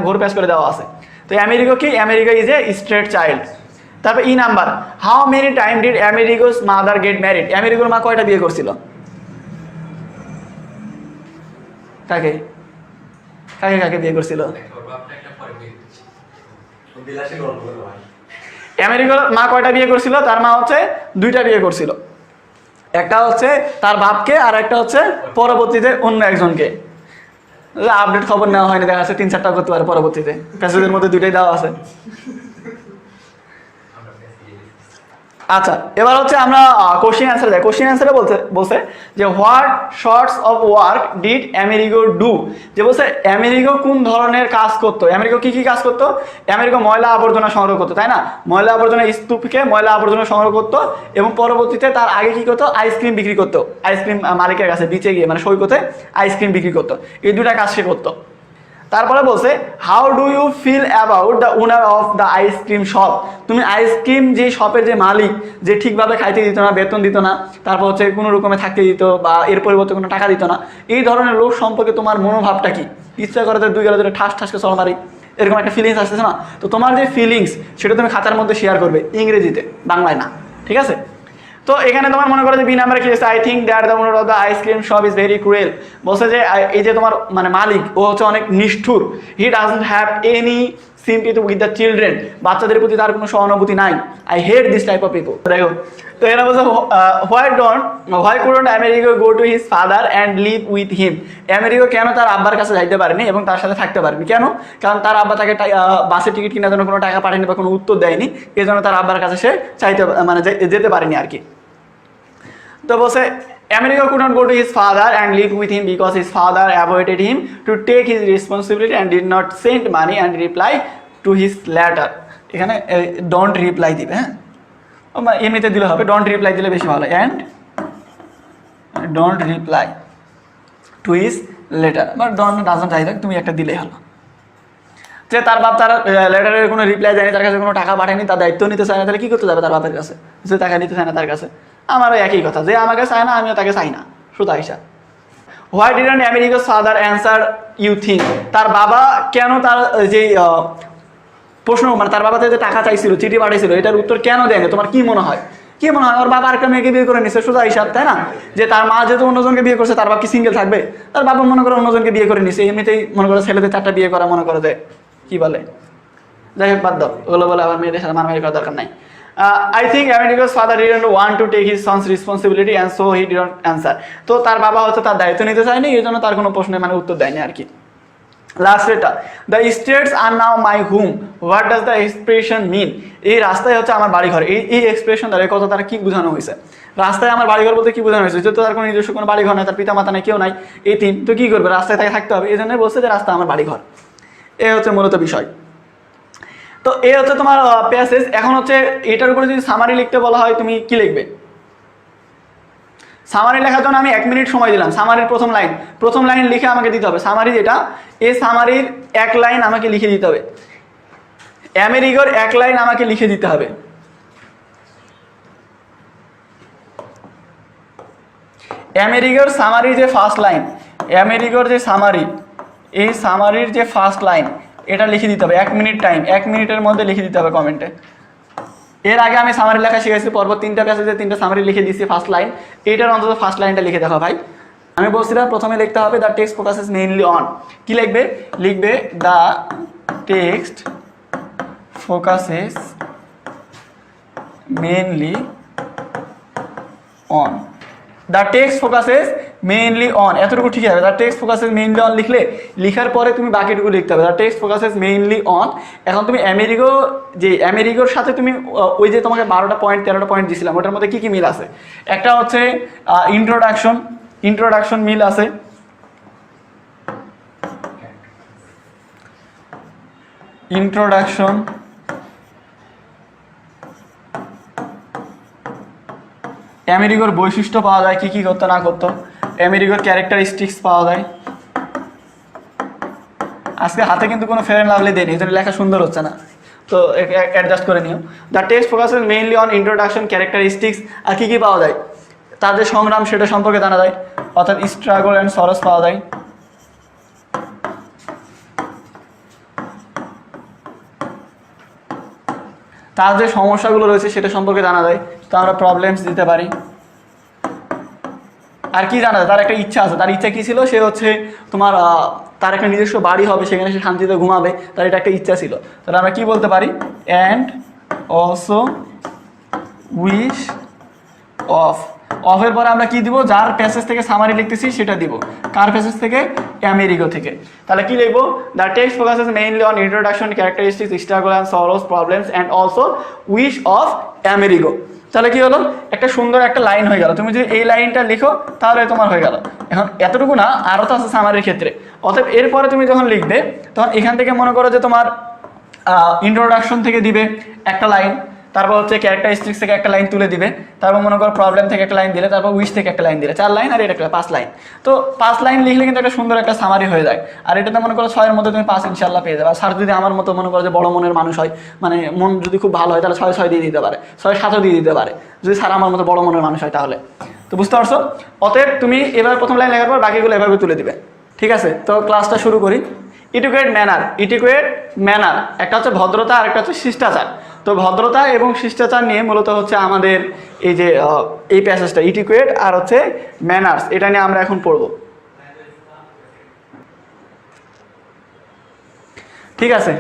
ঘুরে প্যাস করে দেওয়া আছে। তো আমেরিগো কি? Amerigo is a state child. তারপর E number, how many time did Amerigo's mother get married? আমেরিগোর মা কয়টা বিয়ে করছিল? কাকে কাকে কাকে বিয়ে করছিল? আমেরিকার মা কয়টা বিয়ে করছিল? তার মা হচ্ছে 2টা বিয়ে করছিল। একটা হচ্ছে তার বাপকে, আর একটা হচ্ছে পরবর্তীতে অন্য একজনকে। আপডেট খবর নেওয়া হয়নি, দেখা যাচ্ছে 3-4টা করতে পারে পরবর্তীতে। প্যাসেজের মধ্যে 2টাই দেওয়া আছে। আচ্ছা, এবার হচ্ছে আমরা কোশ্চেন অ্যান্সার যাই। কোশ্চেন অ্যান্সারে বলছে যে what sorts of work did Amerigo do? যে বলছে আমেরিগো কোন ধরনের কাজ করতো। আমেরিগো কি কি কাজ করতো? আমেরিগো ময়লা আবর্জনা সংগ্রহ করতো, তাই না? ময়লা আবর্জনা স্তূপকে ময়লা আবর্জনা সংগ্রহ করতো, এবং পরবর্তীতে তার আগে কি করতো? আইসক্রিম বিক্রি করতো। আইসক্রিম মালিকের কাছে বিচে গিয়ে, মানে সৈকতে আইসক্রিম বিক্রি করতো। এই 2টা কাজ সে করতো। তারপরে বলছে how do you feel about the owner of the ice cream shop? তুমি আইসক্রিম যে শপের যে মালিক, যে ঠিকভাবে খাইতে দিত না, বেতন দিত না, তারপর হচ্ছে কোনো রকমে থাকতে দিত, বা এর পরিবর্তে কোনো টাকা দিত না, এই ধরনের লোক সম্পর্কে তোমার মনোভাবটা কি? ইচ্ছা করে 2 গেলে ঠাস ঠাসকে চল মারি, এরকম একটা ফিলিংস আসতেছে না? তো তোমার যে ফিলিংস সেটা তুমি খাতার মধ্যে শেয়ার করবে, ইংরেজিতে, বাংলায় না, ঠিক আছে? তো এখানে তোমার মনে করো যে বি নাম্বারে কি আছে? I think that the owner of the ice cream shop is very cruel. বলছে যে এই যে তোমার মানে মালিক, ও হচ্ছে অনেক নিষ্ঠুর। He doesn't have any sympathy with the children. বাচ্চাদের প্রতি তার কোনো সহানুভূতি নাই। I hate this type of people. দেখো, তো এখানে বলছে why couldn't Amerigo go to his father and live with him? Amerigo কেন তার আব্বার কাছে যাইতে পারেনি এবং তার সাথে থাকতে পারেনি? কেন? কারণ তার আব্বা তাকে বাসের টিকিট কেনার জন্য কোনো টাকা পাঠায়নি বা কোনো উত্তর দেয়নি, এই জন্য তার আব্বার কাছে সে যেতে পারেনি আর কি। তো বলছে Amerigo could not go to his father and live with him because his father avoided him to take his responsibility and did not send money and reply to his letter. এখানে ডোন্ট রিপ্লাই দিবে, হ্যাঁ, এমনিতে দিলে হবে, don't reply দিলে বেশি ভালো, and don't reply to his letter, but doesn't যাই থাক, তুমি একটা দিলেই হলো। যে তার বাপ তার লেটারের কোনো রিপ্লাই দেয়নি, তার কাছে কোনো টাকা পাঠায়নি, তার দায়িত্ব নিতে চায় না, তাহলে কী করতে যাবে তার বাপের কাছে? যে টাকা নিতে চায় না তার কাছে। আমারও একই কথা, যে আমাকে চায় না আমিও তাকে চাই না, সুতা হিসাব। Why didn't America's father answer you think? তার বাবা কেন তার যে প্রশ্ন, মানে তার বাবা যে টাকা চাইছিল, চিঠি পাঠাইছিল, এটার উত্তর কেন দেয়নি? তোমার কি মনে হয়? কি মনে হয়? ওর বাবা আরেকটা মেয়েকে বিয়ে করে নিচ্ছে, সোজা হিসাব, তাই না? যে তার মা যেহেতু অন্যজনকে বিয়ে করছে, তার বাবা কি সিঙ্গেল থাকবে? তার বাবা মনে করে অন্যজনকে বিয়ে করে নিচ্ছে, এমনিতেই মনে করে ছেলেদের 4টা বিয়ে করা মনে করে যে কি বলে, যাই হোক বাদ দাও ওগুলো, বলে আবার মেয়েদের সাথে মারামারি করার দরকার নাই। I think Amerigo's father didn't want to take his son's responsibility and so he didn't answer. তো তার বাবা হচ্ছে তার দায়িত্ব নিতে চায়নি, এই জন্য তার কোনো প্রশ্নের মানে উত্তর দেয়নি আর কি। লাস্ট এটা, the states are now my home, what does the expression mean? এই রাস্তায় হচ্ছে আমার বাড়িঘর, এই এক্সপ্রেশন দ্বারা কথা তারা কি বোঝানো হয়েছে? রাস্তায় আমার বাড়িঘর বলতে কি বোঝানো হয়েছে? যেহেতু তার কোনো নিজস্ব কোনো বাড়িঘর নাই, তার পিতা মাতা নাই, কেউ নাই, এই তিন, তো কি করবে? রাস্তায় তাকে থাকতে হবে, এই জন্যই বলছে যে রাস্তা আমার বাড়িঘর। এ হচ্ছে মূলত বিষয়। তো এ হচ্ছে তোমার প্যাসেজ। এখন হচ্ছে এটার উপরে যদি সামারি লিখতে বলা হয়, তুমি কি লিখবে? সামারি লেখার জন্য আমি 1 মিনিট সময় দিলাম। সামারির প্রথম লাইন লিখে আমাকে দিতে হবে। সামারি যেটা, এই সামারির 1 লাইন আমাকে লিখে দিতে হবে। আমেরিকার 1 লাইন আমাকে লিখে দিতে হবে। আমেরিকার সামারির যে ফার্স্ট লাইন, আমেরিকার যে সামারি, এই সামারির যে ফার্স্ট লাইন, এটা লিখে দিতে হবে। 1 মিনিট টাইম, 1 মিনিটের মধ্যে লিখে দিতে হবে কমেন্টে। এর আগে আমি সামারি লেখা শিখেছি, পরপর 3টা প্যাসেজে 3টা সামারি লিখে দিয়েছি ফার্স্ট লাইন। এইটার অন্তত ফার্স্ট লাইনটা লিখে দেখো ভাই। আমি বলছিলাম প্রথমে লিখতে হবে the text focuses mainly on. কি লিখবে? লিখবে the text focuses mainly on. The text focuses mainly on, এতটুকু ঠিক আছে। The text focuses mainly on লিখলে, লিখার পরে তুমি বাকিটুকু লিখতে হবে। The text focuses mainly on. এখন তুমি আমেরিকার সাথে তুমি ওই যে তোমাকে 12টা পয়েন্ট 13টা পয়েন্ট দিয়েছিলাম, ওটার মধ্যে কি কি মিল আছে? একটা হচ্ছে ইন্ট্রোডাকশন মিল আছে। ইন্ট্রোডাকশন, আমেরিকার বৈশিষ্ট্য পাওয়া যায়, কি কি করতো না করতো। আমেরিকার ক্যারেক্টারিস্টিক্স পাওয়া যায়। আজকে হাতে কিন্তু কোনো ফেয়ার অ্যান্ড লাভলি দেয়নি, এই জন্য লেখা সুন্দর হচ্ছে না, তো অ্যাডজাস্ট করে নিও। The text focuses mainly on introduction, characteristics, আর কি কি পাওয়া যায়? তাদের সংগ্রাম, সেটা সম্পর্কে জানা যায়, অর্থাৎ স্ট্রাগল অ্যান্ড সরস পাওয়া যায়। তার যে সমস্যাগুলো রয়েছে সেটা সম্পর্কে জানা যায়, তো আমরা প্রবলেমস দিতে পারি। আর কি জানা যায়? তার একটা ইচ্ছা আছে। তার ইচ্ছা কী ছিল? সে হচ্ছে তোমার তার একটা নিজস্ব বাড়ি হবে, সেখানে সে শান্তিতে ঘুমাবে, তার এটা একটা ইচ্ছা ছিল। তাহলে আমরা কি বলতে পারি? অ্যান্ড অলসো উইশ অফের পরে আমরা কি দিব? যার প্যাসেজ থেকে সামারি লিখতেছি সেটা দিব। কার প্যাসেজ থেকে? আমেরিকা থেকে। তাহলে কি লিখবো? The text focuses mainly on introduction, characteristics, struggle and sorrows, problems and also wish of America. তাহলে কি হলো? একটা সুন্দর একটা লাইন হয়ে গেল। তুমি যদি এই লাইনটা লিখো তাহলে তোমার হয়ে গেল। এখন এতটুকু না, আরও তো আছে সামারির ক্ষেত্রে। অতএব এরপরে তুমি যখন লিখবে, তখন এখান থেকে মনে করো যে তোমার ইন্ট্রোডাকশন থেকে দিবে একটা লাইন, তারপর হচ্ছে ক্যারেক্টারিস্টিক্স থেকে একটা লাইন তুলে দিবে, তারপর মনে করো প্রবলেম থেকে একটা লাইন দিলে, তারপর উইশ থেকে একটা লাইন দিলে, 4 লাইন, আর এটা 5 লাইন। তো 5 লাইন লিখলে কিন্তু একটা সুন্দর একটা সামারি হয়ে যায়। আর এটাতে মনে করো 6 এর মধ্যে তুমি 5 ইনশাল্লাহ পেয়ে যাবে। আর স্যার যদি আমার মতো মনে করো যে বড় মনের মানুষ হয়, মানে মন যদি খুব ভালো হয়, তাহলে 6 দিয়ে দিতে পারে, 6-7 দিয়ে দিতে পারে, যদি স্যার আমার মতো বড় মনের মানুষ হয় তাহলে। তো বুঝতে পারছো? অতএব তুমি এবার প্রথম লাইন লেখার পর বাকিগুলো এভাবে তুলে দিবে। ঠিক আছে? তো ক্লাসটা শুরু করি। ইটিকুয়েট ম্যানার, একটা হচ্ছে ভদ্রতা আর একটা হচ্ছে শিষ্টাচার। তো ভদ্রতা এবং শিষ্টাচার নিয়ে মূলত হচ্ছে আমাদের এই যে এই প্যাসেজটা, ইটিকুয়েট আর হচ্ছে ম্যানার্স, এটা নিয়ে আমরা এখন পড়ব। ঠিক আছে?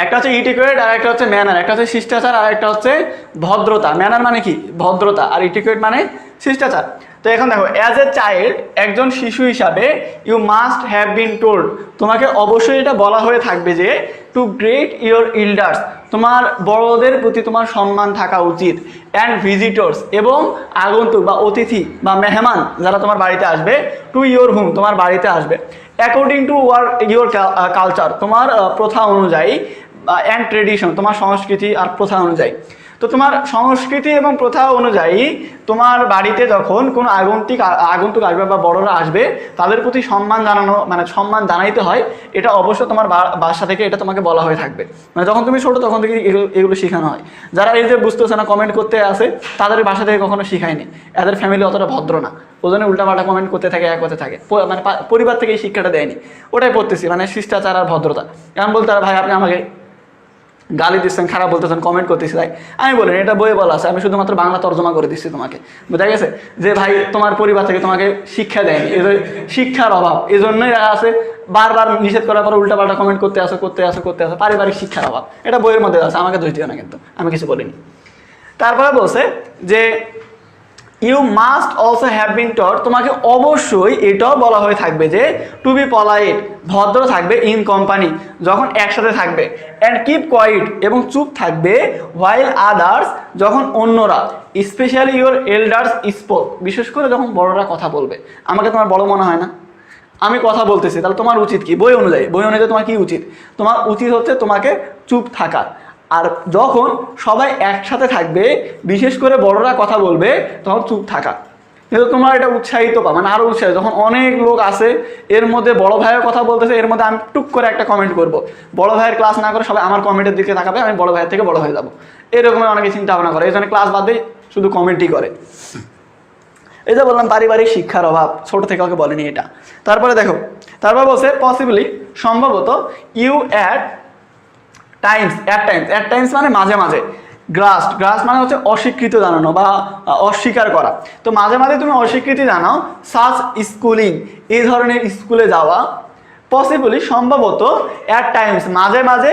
একটা হচ্ছে ইটিকুয়েট আর একটা হচ্ছে ম্যানার, একটা হচ্ছে শিষ্টাচার আর একটা হচ্ছে ভদ্রতা। ম্যানার মানে কি? ভদ্রতা, আর ইটিকুয়েট মানে শিষ্টাচার। তো এখন দেখো, অ্যাজ এ চাইল্ড, একজন শিশু হিসাবে, you must have been told, তোমাকে অবশ্যই এটা বলা হয়ে থাকবে যে টু গ্রেট ইয়োর ইল্ডার্স, তোমার বড়দের প্রতি তোমার সম্মান থাকা উচিত, অ্যান্ড ভিজিটর্স, এবং আগন্তুক বা অতিথি বা মেহমান যারা তোমার বাড়িতে আসবে, টু ইয়োর হোম, তোমার বাড়িতে আসবে, অ্যাকর্ডিং টু ইয়োর কালচার, তোমার প্রথা অনুযায়ী, অ্যান্ড ট্রেডিশন, তোমার সংস্কৃতি আর প্রথা অনুযায়ী। তো তোমার সংস্কৃতি এবং প্রথা অনুযায়ী তোমার বাড়িতে যখন কোনো আগন্তুক আসবে বা বড়রা আসবে তাদের প্রতি সম্মান জানানো, মানে সম্মান জানাইতে হয়, এটা অবশ্য তোমার বাসা থেকে এটা তোমাকে বলা হয়ে থাকবে। মানে যখন তুমি ছোটো তখন থেকে এগুলো শেখানো হয়। যারা এই যে বুঝতেছে না কমেন্ট করতে আসে, তাদের বাসা থেকে কখনো শিখায়নি, এদের ফ্যামিলি অতটা ভদ্র না, ওজনে উল্টাপাল্টা কমেন্ট করতে থাকে, এক করতে থাকে, মানে পরিবার থেকে এই শিক্ষাটা দেয়নি। ওটাই পড়তেছি, মানে শিষ্টাচার আর ভদ্রতা। এমন বলতে ভাই আপনি আমাকে গালি দিচ্ছেন, খারাপ বলতেছেন, কমেন্ট করতেছি, তাই আমি বলিনি, এটা বইয়ে বলা আছে, আমি শুধুমাত্র বাংলা তর্জমা করে দিচ্ছি তোমাকে, বোঝা গেছে? যে ভাই তোমার পরিবার থেকে তোমাকে শিক্ষা দেয়নি, শিক্ষার অভাব, এই জন্যই আছে বারবার নিষেধ করার পর উল্টাপাল্টা কমেন্ট করতে আসো, পারিবারিক শিক্ষার অভাব, এটা বইয়ের মধ্যে আছে, আমাকে দোষ দিও না, কিন্তু আমি কিছু বলিনি। তারপরে বলছে যে you must also have been taught, তোমাকে অবশ্যই এটাও বলা হয়ে থাকবে যে টু বি পলাইট, ভদ্র থাকবে ইন কোম্পানি, যখন একসাথে থাকবে, অ্যান্ড কিপ কোয়াইট, এবং চুপ থাকবে হোয়াইল আদার্স, যখন অন্যরা, স্পেশালি ইউর এল্ডার্স স্পোক, বিশেষ করে যখন বড়রা কথা বলবে। আমাকে তোমার বড় মনে হয় না? আমি কথা বলতেছি, তাহলে তোমার উচিত কি? বই অনুযায়ী তোমার কি উচিত? তোমার উচিত হচ্ছে তোমাকে চুপ থাকা। আর যখন সবাই একসাথে থাকবে, বিশেষ করে বড়রা কথা বলবে, তখন চুপ থাকা। কিন্তু তোমার এটা উৎসাহিত পা, মানে আরও উৎসাহিত, যখন অনেক লোক আছে, এর মধ্যে বড় ভাইয়ের কথা বলতেছে, এর মধ্যে আমি টুক করে একটা কমেন্ট করব, বড় ভাইয়ের ক্লাস না করে সবাই আমার কমেন্টের দিকে তাকাবে, আমি বড় ভাইয়ের থেকে বড় হয়ে যাবো, এরকমের অনেকে চিন্তা ভাবনা করে, এই জন্য ক্লাস বাদ দিয়ে শুধু কমেন্টই করে। এই যে বললাম পারিবারিক শিক্ষার অভাব, ছোট থেকে ওকে বলেনি এটা। তারপরে দেখো, তারপর বলছে পসিবলি, সম্ভবত, ইউ অ্যাট টাইমস মানে মাঝে মাঝে, গ্রাস্ট মানে হচ্ছে অস্বীকৃত জানানো বা অস্বীকার করা। তো মাঝে মাঝে তুমি অস্বীকৃতি জানাও, সাচ স্কুলিং, এই ধরনের স্কুলে যাওয়া, পসিবলি সম্ভবত, অ্যাট টাইমস মাঝে মাঝে,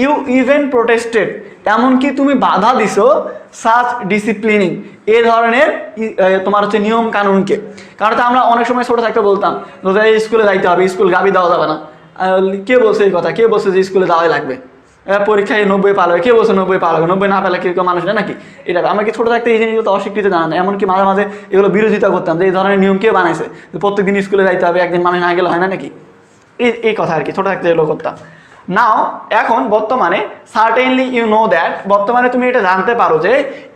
ইউ ইভেন প্রোটেস্টেড, এমনকি তুমি বাধা দিছো, সাচ ডিসিপ্লিনিং, এই ধরনের তোমার হচ্ছে নিয়ম কানুনকে। কারণ তো আমরা অনেক সময় ছোটো থাকতে বলতাম যে এই স্কুলে যাইতে হবে, স্কুল গাবি দেওয়া যাবে না। কে বলছে এই কথা? কে বলছে যে স্কুলে যাওয়াই লাগবে? পরীক্ষায় 90 পাল হবে, কে বলছে 90 পাল হবে? 90 না পেলে কেউ মানুষ না নাকি? এটা আমরা কি ছোটো থাকতে এই জিনিসগুলো তো অস্বীকৃতি জানান, এমনকি মাঝে মাঝে এগুলো বিরোধিতা করতাম যে এই ধরনের নিয়ম কে বানাইছে, প্রত্যেকদিন স্কুলে যাইতে হবে, একদিন মানুষ না গেলে হয় না নাকি? এই কথা আর কি, ছোটো থাকতে এগুলো করতাম। নাও এখন বর্তমানে, সার্টেনলি ইউ নো দ্যাট, বর্তমানে তুমি এটা জানতে পারো যে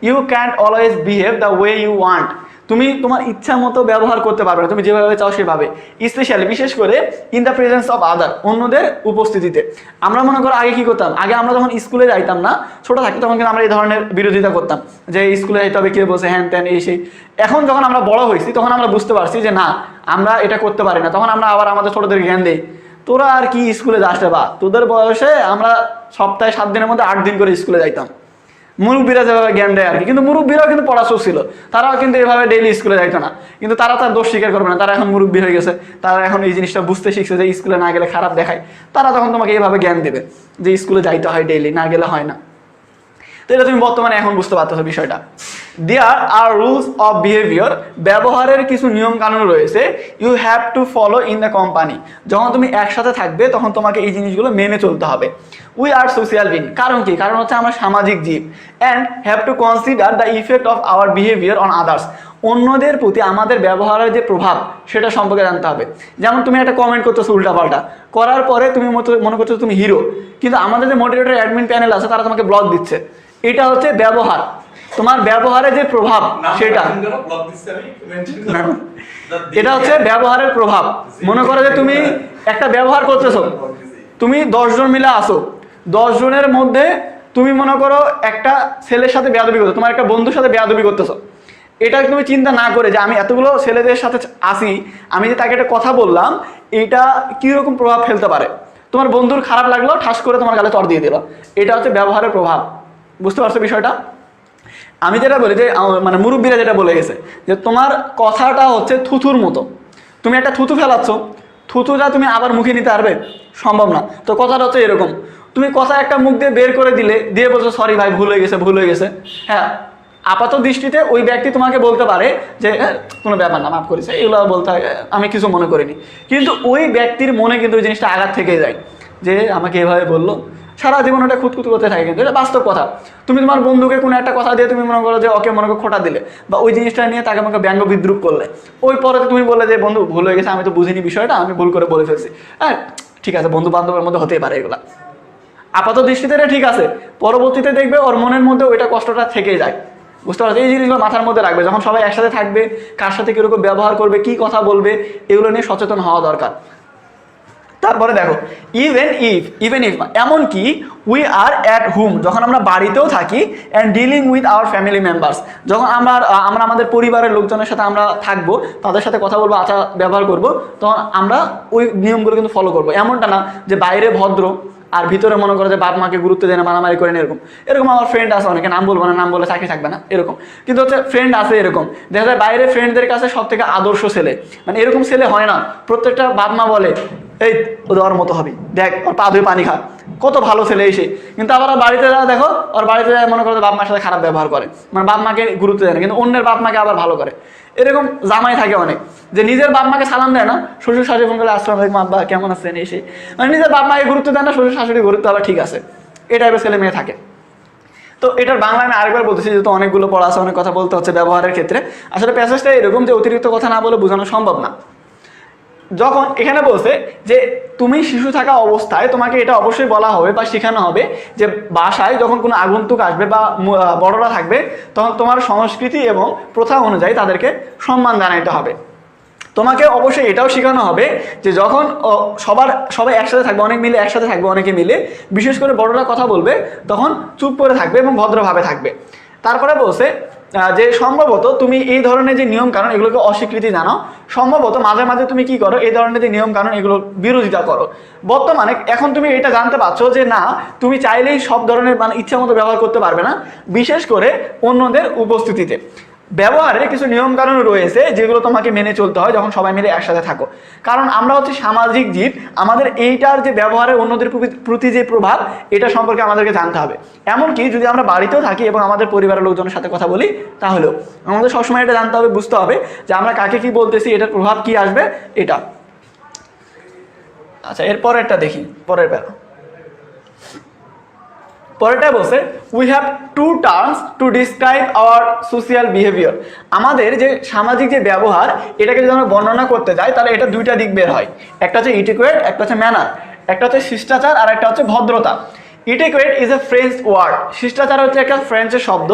you can't always behave the way you want, তুমি তোমার ইচ্ছা মতো ব্যবহার করতে পারবে না, তুমি যেভাবে চাও সেভাবে, স্পেশালি বিশেষ করে in the presence of other, অন্যদের উপস্থিতিতে। আমরা মনে করো আগে কি করতাম, আগে আমরা যখন স্কুলে যাইতাম না, ছোটো থাকতে, তখন কিন্তু আমরা এই ধরনের বিরোধিতা করতাম যে স্কুলে যাইতে হবে, কে বলছে হ্যান ত্যান এই সেই। এখন যখন আমরা বড় হয়েছি, তখন আমরা বুঝতে পারছি যে না, আমরা এটা করতে পারি না, তখন আমরা আবার আমাদের ছোটদের জ্ঞান দিই, তোরা আর কি স্কুলে যাস রে বা, তোদের বয়সে আমরা সপ্তাহে 7 দিনের মধ্যে 8 দিন করে স্কুলে যাইতাম। মুরব্বীরা যেভাবে জ্ঞান দেয় আর কি, কিন্তু মুরব্বীরাও কিন্তু পড়াশোনা ছিল, তারাও কিন্তু এভাবে ডেইলি স্কুলে যাইতো না, কিন্তু তারা তার দোষ স্বীকার করবে না, তারা এখন মুরব্বী হয়ে গেছে, তারা এখন এই জিনিসটা বুঝতে শিখছে যে স্কুলে না গেলে খারাপ দেখায়, তারা তখন তোমাকে এইভাবে জ্ঞান দেবে যে স্কুলে যাইতে হয় ডেইলি, না গেলে হয় না। তো এটা তুমি বর্তমানে এখন বুঝতে পারতেছো বিষয়টা। There are rules of behaviour, ব্যবহারের কিছু নিয়ম কানুন রয়েছে, you have to follow in the company, যখন তুমি একসাথে থাকবে তখন তোমাকে এই জিনিসগুলো মেনে চলতে হবে। উই আর সোশ্যাল বিং, কারণ কি? কারণ হচ্ছে আমরা সামাজিক জীব। And have to consider the effect of our behaviour on others, অন্যদের প্রতি আমাদের ব্যবহারের যে প্রভাব সেটা সম্পর্কে জানতে হবে। যেমন তুমি একটা কমেন্ট করতেছো উল্টাপাল্টা, করার পরে তুমি মনে করছো তুমি হিরো, কিন্তু আমাদের যে মোটিভেটর অ্যাডমিন প্যানেল আছে তারা তোমাকে ব্লক দিচ্ছে, এটা হচ্ছে ব্যবহার, তোমার ব্যবহারের যে প্রভাব সেটা, এটা হচ্ছে ব্যবহারের প্রভাব। মনে করো যে তুমি একটা ব্যবহার করতেছো, তুমি 10 জন মিলে আসো, 10 জনের মধ্যে তুমি মনে করো একটা ছেলের সাথে বেয়াদবি করছো, তোমার একটা বন্ধুর সাথে বেয়াদবি করতেছো, এটা তুমি চিন্তা না করে যে আমি এতগুলো ছেলেদের সাথে আসি, আমি যে তাকে একটা কথা বললাম, এটা কীরকম প্রভাব ফেলতে পারে, তোমার বন্ধুর খারাপ লাগলো, ঠাস করে তোমার গালে চড় দিয়ে দিল, এটা হচ্ছে ব্যবহারের প্রভাব। বুঝতে পারছো বিষয়টা? আমি যেটা বলি যে মানে মুরব্বীরা যেটা বলে গেছে যে তোমার কথাটা হচ্ছে থুতুর মতো, তুমি একটা থুতু ফেলাচ্ছ, থুতুটা তুমি আবার মুখে নিতে পারবে? সম্ভব না। তো কথাটা হচ্ছে এরকম, তুমি কথা একটা মুখ দিয়ে বের করে দিলে, দিয়ে বলছো সরি ভাই ভুল হয়ে গেছে, হ্যাঁ আপাত দৃষ্টিতে ওই ব্যক্তি তোমাকে বলতে পারে যে কোনো ব্যাপার না, মাফ করেছে, এগুলো বলতে আমি কিছু মনে করিনি, কিন্তু ওই ব্যক্তির মনে কিন্তু ওই জিনিসটা আঘাত থেকে যায় যে আমাকে এভাবে বললো, সারা জীবন ওটা খুঁতখুত করতে থাকে। কিন্তু এটা বাস্তব কথা। তুমি তোমার বন্ধুকে কোনো একটা কথা দিয়ে তুমি মনে করো যে ওকে মনে করো খোটা দিলে, বা ওই জিনিসটা নিয়ে তাকে আমাকে ব্যঙ্গ বিদ্রুপ করলে, ওই পরে তুমি বললে যে বন্ধু ভুল হয়ে গেছে, আমি তো বুঝিনি বিষয়টা, আমি ভুল করে বলে ফেলছি, হ্যাঁ ঠিক আছে, বন্ধু বান্ধবের মধ্যে হতেই পারে এগুলা। আপাত দৃষ্টিতে এটা ঠিক আছে, পরবর্তীতে দেখবে ওর মনের মধ্যে ওইটা কষ্টটা থেকে যায়। বুঝতে পারছো? এই জিনিসগুলো মাথার মধ্যে রাখবে, যখন সবাই একসাথে থাকবে কার সাথে কীরকম ব্যবহার করবে, কি কথা বলবে, এগুলো নিয়ে সচেতন হওয়া দরকার। তারপরে দেখো, ইভেন ইফ এমনকি উই আর অ্যাট হোম, যখন আমরা বাড়িতেও থাকি, and dealing with our family members, যখন আমরা আমাদের পরিবারের লোকজনের সাথে আমরা থাকবো, তাদের সাথে কথা বলবো, আচার ব্যবহার করবো, তখন আমরা ওই নিয়মগুলো কিন্তু ফলো করবো। এমনটা না যে বাইরে ভদ্র আর ভিতরে মনে করো যে বাপ মাকে গুরুত্ব দেয় না, মারামারি করেন, এরকম আমার ফ্রেন্ড আছে অনেকে, নাম বলবো না, নাম বলে চাকরি থাকবে না এরকম, কিন্তু হচ্ছে ফ্রেন্ড আছে এরকম, দেখা যায় বাইরে ফ্রেন্ডদের কাছে সব থেকে আদর্শ ছেলে, মানে এরকম ছেলে হয় না, প্রত্যেকটা বাপ মা বলে এই ওর মতো হবি, দেখ ওর পা ধুয়ে পানি খা, কত ভালো ছেলে এসে, কিন্তু আবার বাড়িতে যারা দেখো ওর বাড়িতে মনে করো বাপ মার সাথে খারাপ ব্যবহার করে, মানে বাপ মাকে গুরুত্ব দেয় না, কিন্তু অন্যের বাপ মাকে আবার ভালো করে। এরকম জামাই থাকে অনেক, যে নিজের বাপ মাকে সালাম দেয় না, শ্বশুর শাশুড়ি ফোন করে আসসালামু আলাইকুম আব্বা কেমন আছেন এসে, মানে নিজের বাপ মাকে গুরুত্ব দেয় না, শ্বশুর শাশুড়ি গুরুত্ব আবার ঠিক আছে, এই টাইপের ছেলে মেয়ে থাকে। তো এটার বাংলা আমি আরেকবার বলতেছি, যেহেতু অনেকগুলো পড়া আছে, অনেক কথা বলতে হচ্ছে ব্যবহারের ক্ষেত্রে। আসলে প্যাসেজটা এরকম যে অতিরিক্ত কথা না বলে বোঝানো সম্ভব না। যখন এখানে বলছে যে তুমি শিশু থাকা অবস্থায় তোমাকে এটা অবশ্যই বলা হবে বা শেখানো হবে যে বাসায় যখন কোনো আগন্তুক আসবে বা বড়রা থাকবে, তখন তোমার সংস্কৃতি এবং প্রথা অনুযায়ী তাদেরকে সম্মান জানাইতে হবে। তোমাকে অবশ্যই এটাও শেখানো হবে যে যখন সবাই একসাথে থাকবে, অনেক মিলে একসাথে থাকবে, অনেকে মিলে, বিশেষ করে বড়রা কথা বলবে তখন চুপ করে থাকবে এবং ভদ্রভাবে থাকবে। তারপরে বলছে যে সম্ভবত তুমি এই ধরনের যে নিয়ম কানুন এগুলোকে অস্বীকৃতি জানাও, সম্ভবত মাঝে মাঝে তুমি কি করো, এই ধরনের যে নিয়ম কানুন এগুলো বিরোধিতা করো। বর্তমানে এখন তুমি এটা জানতে পারছো যে না, তুমি চাইলেই সব ধরনের মানে ইচ্ছা মতো ব্যবহার করতে পারবে না, বিশেষ করে অন্যদের উপস্থিতিতে। ব্যবহারে কিছু নিয়ম কানুন রয়েছে যেগুলো তোমাকে মেনে চলতে হয় যখন সবাই মিলে একসাথে থাকো, কারণ আমরা হচ্ছে সামাজিক জীব, আমাদের এইটার যে ব্যবহারে অন্যদের প্রতি যে প্রভাব এটা সম্পর্কে আমাদেরকে জানতে হবে। এমনকি যদি আমরা বাড়িতেও থাকি এবং আমাদের পরিবারের লোকজনের সাথে কথা বলি, তাহলেও আমাদের সবসময় এটা জানতে হবে, বুঝতে হবে যে আমরা কাকে কি বলতেছি, এটার প্রভাব কি আসবে এটা। আচ্ছা, এরপরেরটা দেখি, পরেরটা বলছে we have two terms to describe our social behaviour. আমাদের যে সামাজিক যে ব্যবহার এটাকে যদি আমরা বর্ণনা করতে যাই তাহলে এটা দুইটা দিক বের হয়, একটা হচ্ছে ইটিকুয়েট, একটা হচ্ছে ম্যানার, একটা হচ্ছে শিষ্টাচার আর একটা হচ্ছে ভদ্রতা। ইটিকুয়েট ইজ এ ফ্রেঞ্চ ওয়ার্ড, শিষ্টাচার হচ্ছে একটা ফ্রেঞ্চের শব্দ,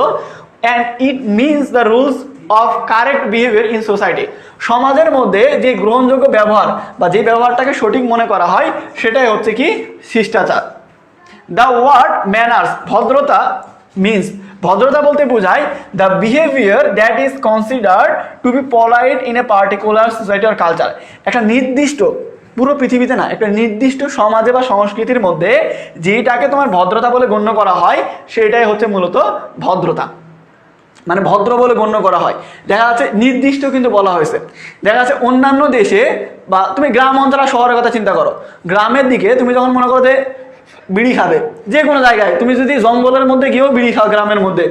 and it means the rules of correct behaviour in society. সমাজের মধ্যে যে গ্রহণযোগ্য ব্যবহার বা যে ব্যবহারটাকে সঠিক মনে করা হয় সেটাই হচ্ছে কি শিষ্টাচার। দ্য ওয়ার্ড ম্যানার্স, ভদ্রতা, মিনস ভদ্রতা বলতে বোঝায় the behaviour that is considered to be polite in a particular society or culture. একটা নির্দিষ্ট, পুরো পৃথিবীতে না, একটা নির্দিষ্ট সমাজে বা সংস্কৃতির মধ্যে যেটাকে তোমার ভদ্রতা বলে গণ্য করা হয় সেটাই হচ্ছে মূলত ভদ্রতা, মানে ভদ্র বলে গণ্য করা হয়। দেখা যাচ্ছে নির্দিষ্ট কিন্তু বলা হয়েছে, দেখা যাচ্ছে অন্যান্য দেশে বা তুমি গ্রাম অঞ্চল আর শহরের কথা চিন্তা করো, গ্রামের দিকে তুমি যখন মনে করো যে বিড়ি খাবে, যে কোনো জায়গায় তুমি যদি জঙ্গলের মধ্যে গিয়েও বিড়ি খাও, গ্রামের মধ্যে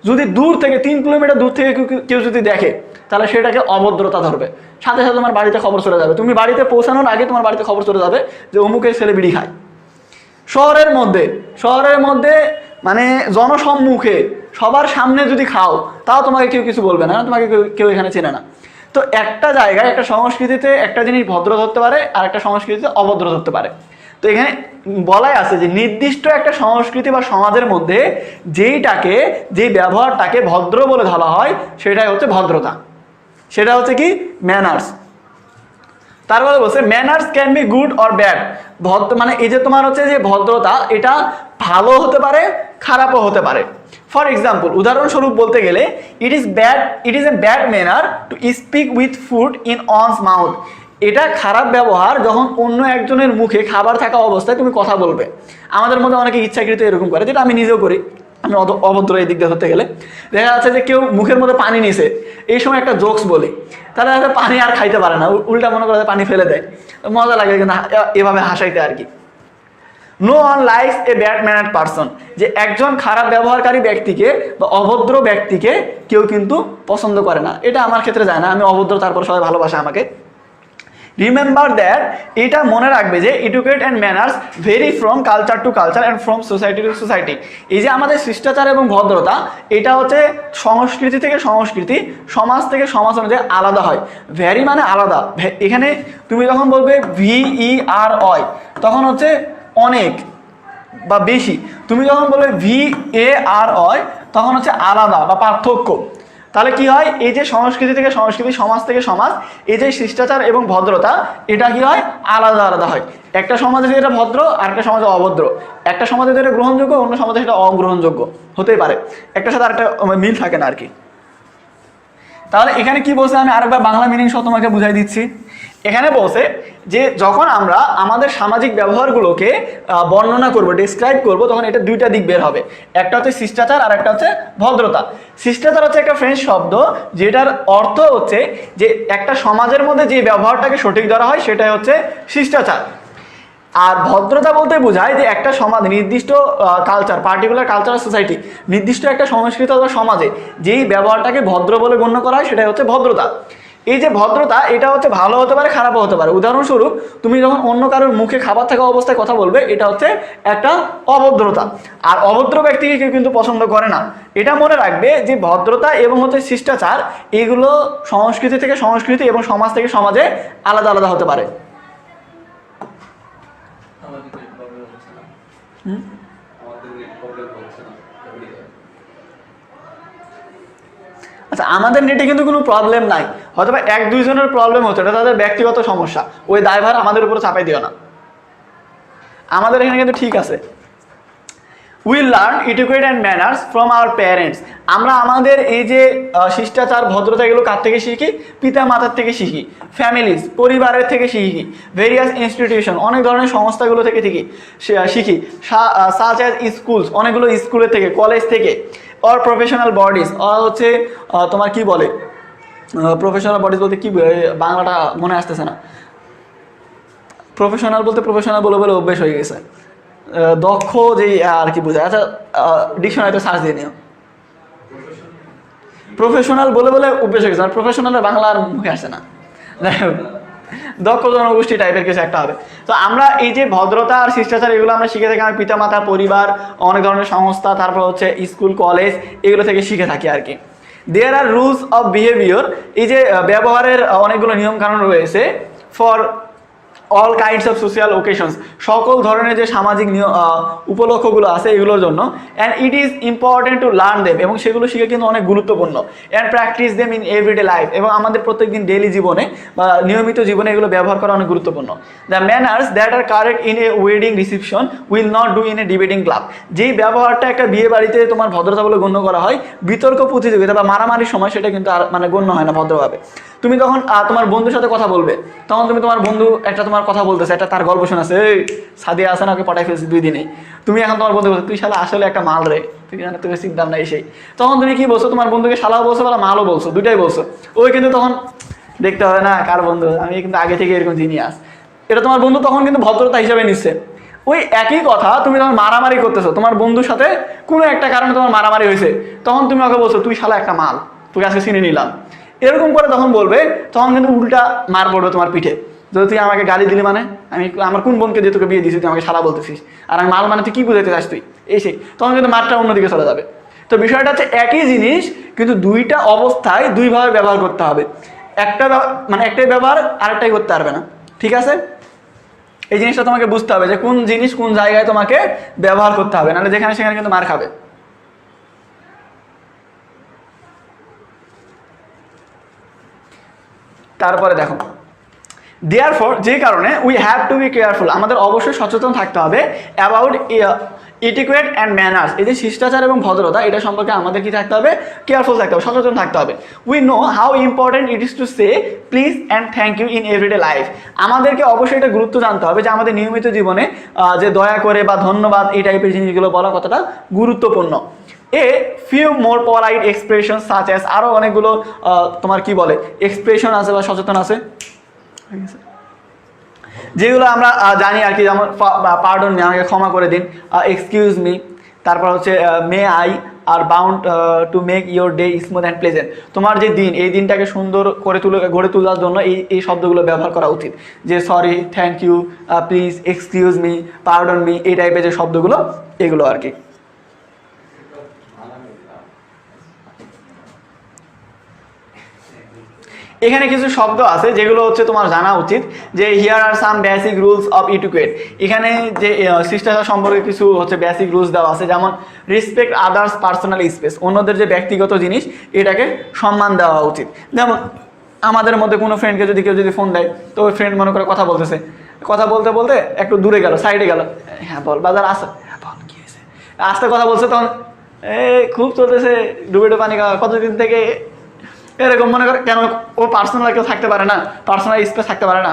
যদি দূর থেকে 3 কিলোমিটার দূর থেকে কেউ যদি দেখে তাহলে সেটাকে অভদ্রতা ধরবে, সাথে সাথে তোমার বাড়িতে খবর চলে যাবে, তুমি বাড়িতে পৌঁছানোর আগে তোমার বাড়িতে খবর চলে যাবে যে অমুকের ছেলে বিড়ি খায়। শহরের মধ্যে মানে জনসম্মুখে সবার সামনে যদি খাও তাও তোমাকে কেউ কিছু বলবে না, তোমাকে কেউ এখানে চেনে না। তো একটা জায়গায় একটা সংস্কৃতিতে একটা জিনিস ভদ্র ধরতে পারে আর একটা সংস্কৃতিতে অভদ্র ধরতে পারে। তো এখানে বলাই আছে যে নির্দিষ্ট একটা সংস্কৃতি বা সমাজের মধ্যে যেই ব্যবহারটাকে ভদ্র বলে ধরা হয় সেটাই হচ্ছে ভদ্রতা, সেটা হচ্ছে কি ম্যানার্স। তারপরে বলছে manners can be good or bad. মানে এই যে তোমার হচ্ছে যে ভদ্রতা, এটা ভালো হতে পারে খারাপও হতে পারে। ফর এক্সাম্পল, উদাহরণস্বরূপ বলতে গেলে it is a bad manner to speak with food in one's mouth. এটা খারাপ ব্যবহার যখন অন্য একজনের মুখে খাবার থাকা অবস্থায় তুমি কথা বলবে। আমাদের মধ্যে অনেকে ইচ্ছাকৃত এরকম করে, যেটা আমি নিজেও করি, আমি অভদ্র এই দিক দিয়ে ধরতে গেলে। দেখা যাচ্ছে যে কেউ মুখের মধ্যে পানি নিছে, এই সময় একটা জোকস বলি, তাহলে হয়তো পানি আর খাইতে পারে না, উল্টা মনে করে পানি ফেলে দেয়, মজা লাগে কিন্তু এভাবে হাসাইতে আর কি। No one likes a bad mannered person, যে একজন খারাপ ব্যবহারকারী ব্যক্তিকে বা অভদ্র ব্যক্তিকে কেউ কিন্তু পছন্দ করে না। এটা আমার ক্ষেত্রে যায় না, আমি অভদ্র, তারপর সবাই ভালোবাসে আমাকে। রিমেম্বার দ্যাট, এটা মনে রাখবে যে educate and manners very from culture two culture and from society two society. এই যে আমাদের শিষ্টাচার এবং ভদ্রতা, এটা হচ্ছে সংস্কৃতি থেকে সংস্কৃতি, সমাজ থেকে সমাজ অনুযায়ী আলাদা হয়। ভ্যারি মানে আলাদা, এখানে তুমি যখন বলবে VERY তখন হচ্ছে অনেক, বা বেশি। তুমি যখন বলবে VARY তখন হচ্ছে আলাদা বা পার্থক্য। তাহলে কি হয়, এই যে সংস্কৃতি থেকে সংস্কৃতি, সমাজ থেকে সমাজ, এই যে শিষ্টাচার এবং ভদ্রতা, এটা কি হয়, আলাদা আলাদা হয়। একটা সমাজে যেটা ভদ্র আর একটা সমাজে অভদ্র, একটা সমাজে যেটা গ্রহণযোগ্য অন্য সমাজে সেটা অগ্রহণযোগ্য হতেই পারে, একটার সাথে আরেকটা মিল থাকে না আর কি। তাহলে এখানে কি বলছে, আমি আরেকবার বাংলা মিনিং সহ তোমাকে বুঝাই দিচ্ছি। এখানে বলছে যে যখন আমরা আমাদের সামাজিক ব্যবহারগুলোকে বর্ণনা করব, ডিসক্রাইব করব, তখন এটা দুইটা দিক বের হবে, একটা হচ্ছে শিষ্টাচার আর একটা হচ্ছে ভদ্রতা। শিষ্টাচার হচ্ছে একটা ফ্রেঞ্চ শব্দ যেটার অর্থ হচ্ছে যে একটা সমাজের মধ্যে যে ব্যবহারটাকে সঠিক ধরা হয় সেটাই হচ্ছে শিষ্টাচার। আর ভদ্রতা বলতে বোঝায় যে একটা সমাজ, নির্দিষ্ট কালচার, পার্টিকুলার কালচারাল সোসাইটি, নির্দিষ্ট একটা সংস্কৃতি অথবা সমাজে যেই ব্যবহারটাকে ভদ্র বলে গণ্য করা হয় সেটাই হচ্ছে ভদ্রতা। এই যে ভদ্রতা, এটা হচ্ছে ভালো হতে পারে, খারাপও হতে পারে। উদাহরণস্বরূপ, তুমি যখন অন্য কারোর মুখে খাবার থাকা অবস্থায় কথা বলবে, এটা হচ্ছে একটা অভদ্রতা। আর অভদ্র ব্যক্তিকে কেউ কিন্তু পছন্দ করে না। এটা মনে রাখবে যে ভদ্রতা এবং হচ্ছে শিষ্টাচার, এগুলো সংস্কৃতি থেকে সংস্কৃতি এবং সমাজ থেকে সমাজে আলাদা আলাদা হতে পারে। আচ্ছা, আমাদের নেটে কিন্তু কোনো প্রবলেম নাই, হয়তো বা এক দুইজনের প্রবলেম হতো, এটা তাদের ব্যক্তিগত সমস্যা, ওই দায়ভার আমাদের উপরে চাপাই দিও না। আমাদের এখানে কিন্তু ঠিক আছে। We learn etiquette and manners from our parents. আমরা আমাদের এই যে শিষ্টাচার ভদ্রতা এগুলো কার থেকে শিখি, পিতা মাতার থেকে শিখি, ফ্যামিলিজ পরিবারের থেকে শিখি, ভেরিয়াস ইনস্টিটিউশন অনেক ধরনের সংস্থাগুলো থেকে শিখি, সাচ অ্যাজ স্কুলস অনেকগুলো স্কুলের থেকে, কলেজ থেকে, অর প্রফেশনাল বডিজ, আর হচ্ছে তোমার কি বলে প্রফেশনাল বডিজ বলতে কি বাংলাটা মনে আসতেছে না, প্রফেশনাল বলতে প্রফেশনাল বলে বলে অভ্যেস হয়ে গেছে, দক্ষ যেই আর কি বোঝায়। আচ্ছা, ডিকশনারিতে সার্চ দিয়ে নিও, প্রফেশনাল বলে বলে অভ্যেস হয়ে গেছে, আর প্রফেশনালের বাংলা আর মুখে আসে না, দক্ষ জনগোষ্ঠী টাইপের কিছু একটা হবে। তো আমরা এই যে ভদ্রতা আর শিষ্টাচার এগুলো আমরা শিখে থাকি, আমার পিতামাতা, পরিবার, অনেক ধরনের সংস্থা, তারপর হচ্ছে স্কুল কলেজ, এগুলো থেকে শিখে থাকি আর কি। There are rules of behaviour, এই যে ব্যবহারের অনেকগুলো নিয়ম কানুন রয়েছে, for all kinds of social occasions, সকল ধরনের যে সামাজিক উপলক্ষগুলো আছে এগুলোর জন্য। And it is important to learn them, এবং সেগুলো শিখে কিন্তু অনেক গুরুত্বপূর্ণ। And practise them in everyday life, এবং আমাদের প্রত্যেকদিন ডেইলি জীবনে বা নিয়মিত জীবনে এগুলো ব্যবহার করা অনেক গুরুত্বপূর্ণ। The manners that are correct in a wedding reception will not do in a debating club, যেই ব্যবহারটা একটা বিয়ে বাড়িতে তোমার ভদ্রতা বলে গণ্য করা হয়, বিতর্ক প্রতিযোগিতা বা মারামারির সময় সেটা কিন্তু আর মানে গণ্য হয় না ভদ্রভাবে। তুমি তখন তোমার বন্ধুর সাথে কথা বলবে, তখন তুমি তোমার বন্ধু একটা তোমার কথা বলতেছে, একটা তার গল্প শোনাছে, এই সাদিয়া আসে না, ওকে পটাই ফেলছি 2 দিনে, তুমি এখন তোমার বন্ধু বলছো তুই শালা আসলে একটা মাল রে, তুই জানো তোকে চিন্তাম না সেই, তখন তুমি কি বলছো, তোমার বন্ধুকে শালাও বলছো বা মালও বলছো, দুটাই বলছো। ওই কিন্তু তখন দেখতে হবে না কার বন্ধু, আমি কিন্তু আগে থেকে এরকম জিনিয়াস, এটা তোমার বন্ধু তখন কিন্তু ভদ্রতা হিসাবে নিচ্ছে। ওই একই কথা তুমি যখন মারামারি করতেছো, তোমার বন্ধুর সাথে কোনো একটা কারণে তোমার মারামারি হয়েছে, তখন তুমি ওকে বলছো তুই শালা একটা মাল, তোকে আজকে চিনে নিলাম, এরকম করে তখন বলবে, তখন কিন্তু উল্টা মার পড়বে তোমার পিঠে, যদি তুই আমাকে গালি দিলি মানে আমি আমার কোন বোনকে দিয়ে তোকে বিয়ে দিছিস, তুই আমাকে শালা বলতেছিস, আর আমি মাল মানে তুই কি বুঝাতে চাস তুই, এই সেই, তখন কিন্তু মারটা অন্যদিকে চলে যাবে। তো বিষয়টা হচ্ছে একই জিনিস, কিন্তু দুইটা অবস্থায় দুইভাবে ব্যবহার করতে হবে, একটা মানে একটাই ব্যবহার আরেকটাই করতে পারবে না, ঠিক আছে? এই জিনিসটা তোমাকে বুঝতে হবে যে কোন জিনিস কোন জায়গায় তোমাকে ব্যবহার করতে হবে, নাহলে যেখানে সেখানে কিন্তু মার খাবে। তারপরে দেখো, দেয়ারফর, যে কারণে we have two be careful, আমাদের অবশ্যই সচেতন থাকতে হবে অ্যাবাউট এটিকুয়েট অ্যান্ড ম্যানার্স, এই যে শিষ্টাচার এবং ভদ্রতা এটা সম্পর্কে আমাদের কি থাকতে হবে, কেয়ারফুল থাকতে হবে, সচেতন থাকতে হবে। We know how important it is to say please and thank you in everyday life, আমাদেরকে অবশ্যই এটা গুরুত্ব জানতে হবে যে আমাদের নিয়মিত জীবনে যে দয়া করে বা ধন্যবাদ এই টাইপের জিনিসগুলো বলা কতটা গুরুত্বপূর্ণ। A few more polite expression such as, আরও অনেকগুলো তোমার কি বলে এক্সপ্রেশন আছে বা সচেতন আছে যেগুলো আমরা জানি আর কি, যেমন পার্ডন মি, আমাকে ক্ষমা করে দিন, এক্সকিউজ মি, তারপর হচ্ছে may I are bound to make your day smooth and pleasant, তোমার যে দিন এই দিনটাকে সুন্দর করে গড়ে তোলার জন্য এই শব্দগুলো ব্যবহার করা উচিত, যে sorry, thank you, please, excuse me, pardon me, এই টাইপের যে শব্দগুলো এগুলো আর কি। এখানে কিছু শব্দ আছে যেগুলো হচ্ছে তোমার জানা উচিত, যে here are some basic rules of etiquette. এখানে যে শিষ্টাচার সম্পর্কে কিছু হচ্ছে বেসিক রুলস দেওয়া আছে, যেমন রেসপেক্ট আদার্স পার্সোনাল স্পেস, অন্যদের যে ব্যক্তিগত জিনিস এটাকে সম্মান দেওয়া উচিত। যেমন আমাদের মধ্যে কোনো ফ্রেন্ডকে যদি কেউ যদি ফোন দেয়, তো ওই ফ্রেন্ড মনে করে কথা বলতেছে, কথা বলতে বলতে একটু দূরে গেল, সাইডে গেল, হ্যাঁ বল বাজার আসে, হ্যাঁ বল কী হয়েছে, আস্তে কথা বলছে, তখন খুব চলতেছে ডুবে পানি খাওয়া কতদিন থেকে, এরকম মনে করে। কেন? ও পার্সোনাল কেউ থাকতে পারে না, পার্সোনাল স্পেস থাকতে পারে না।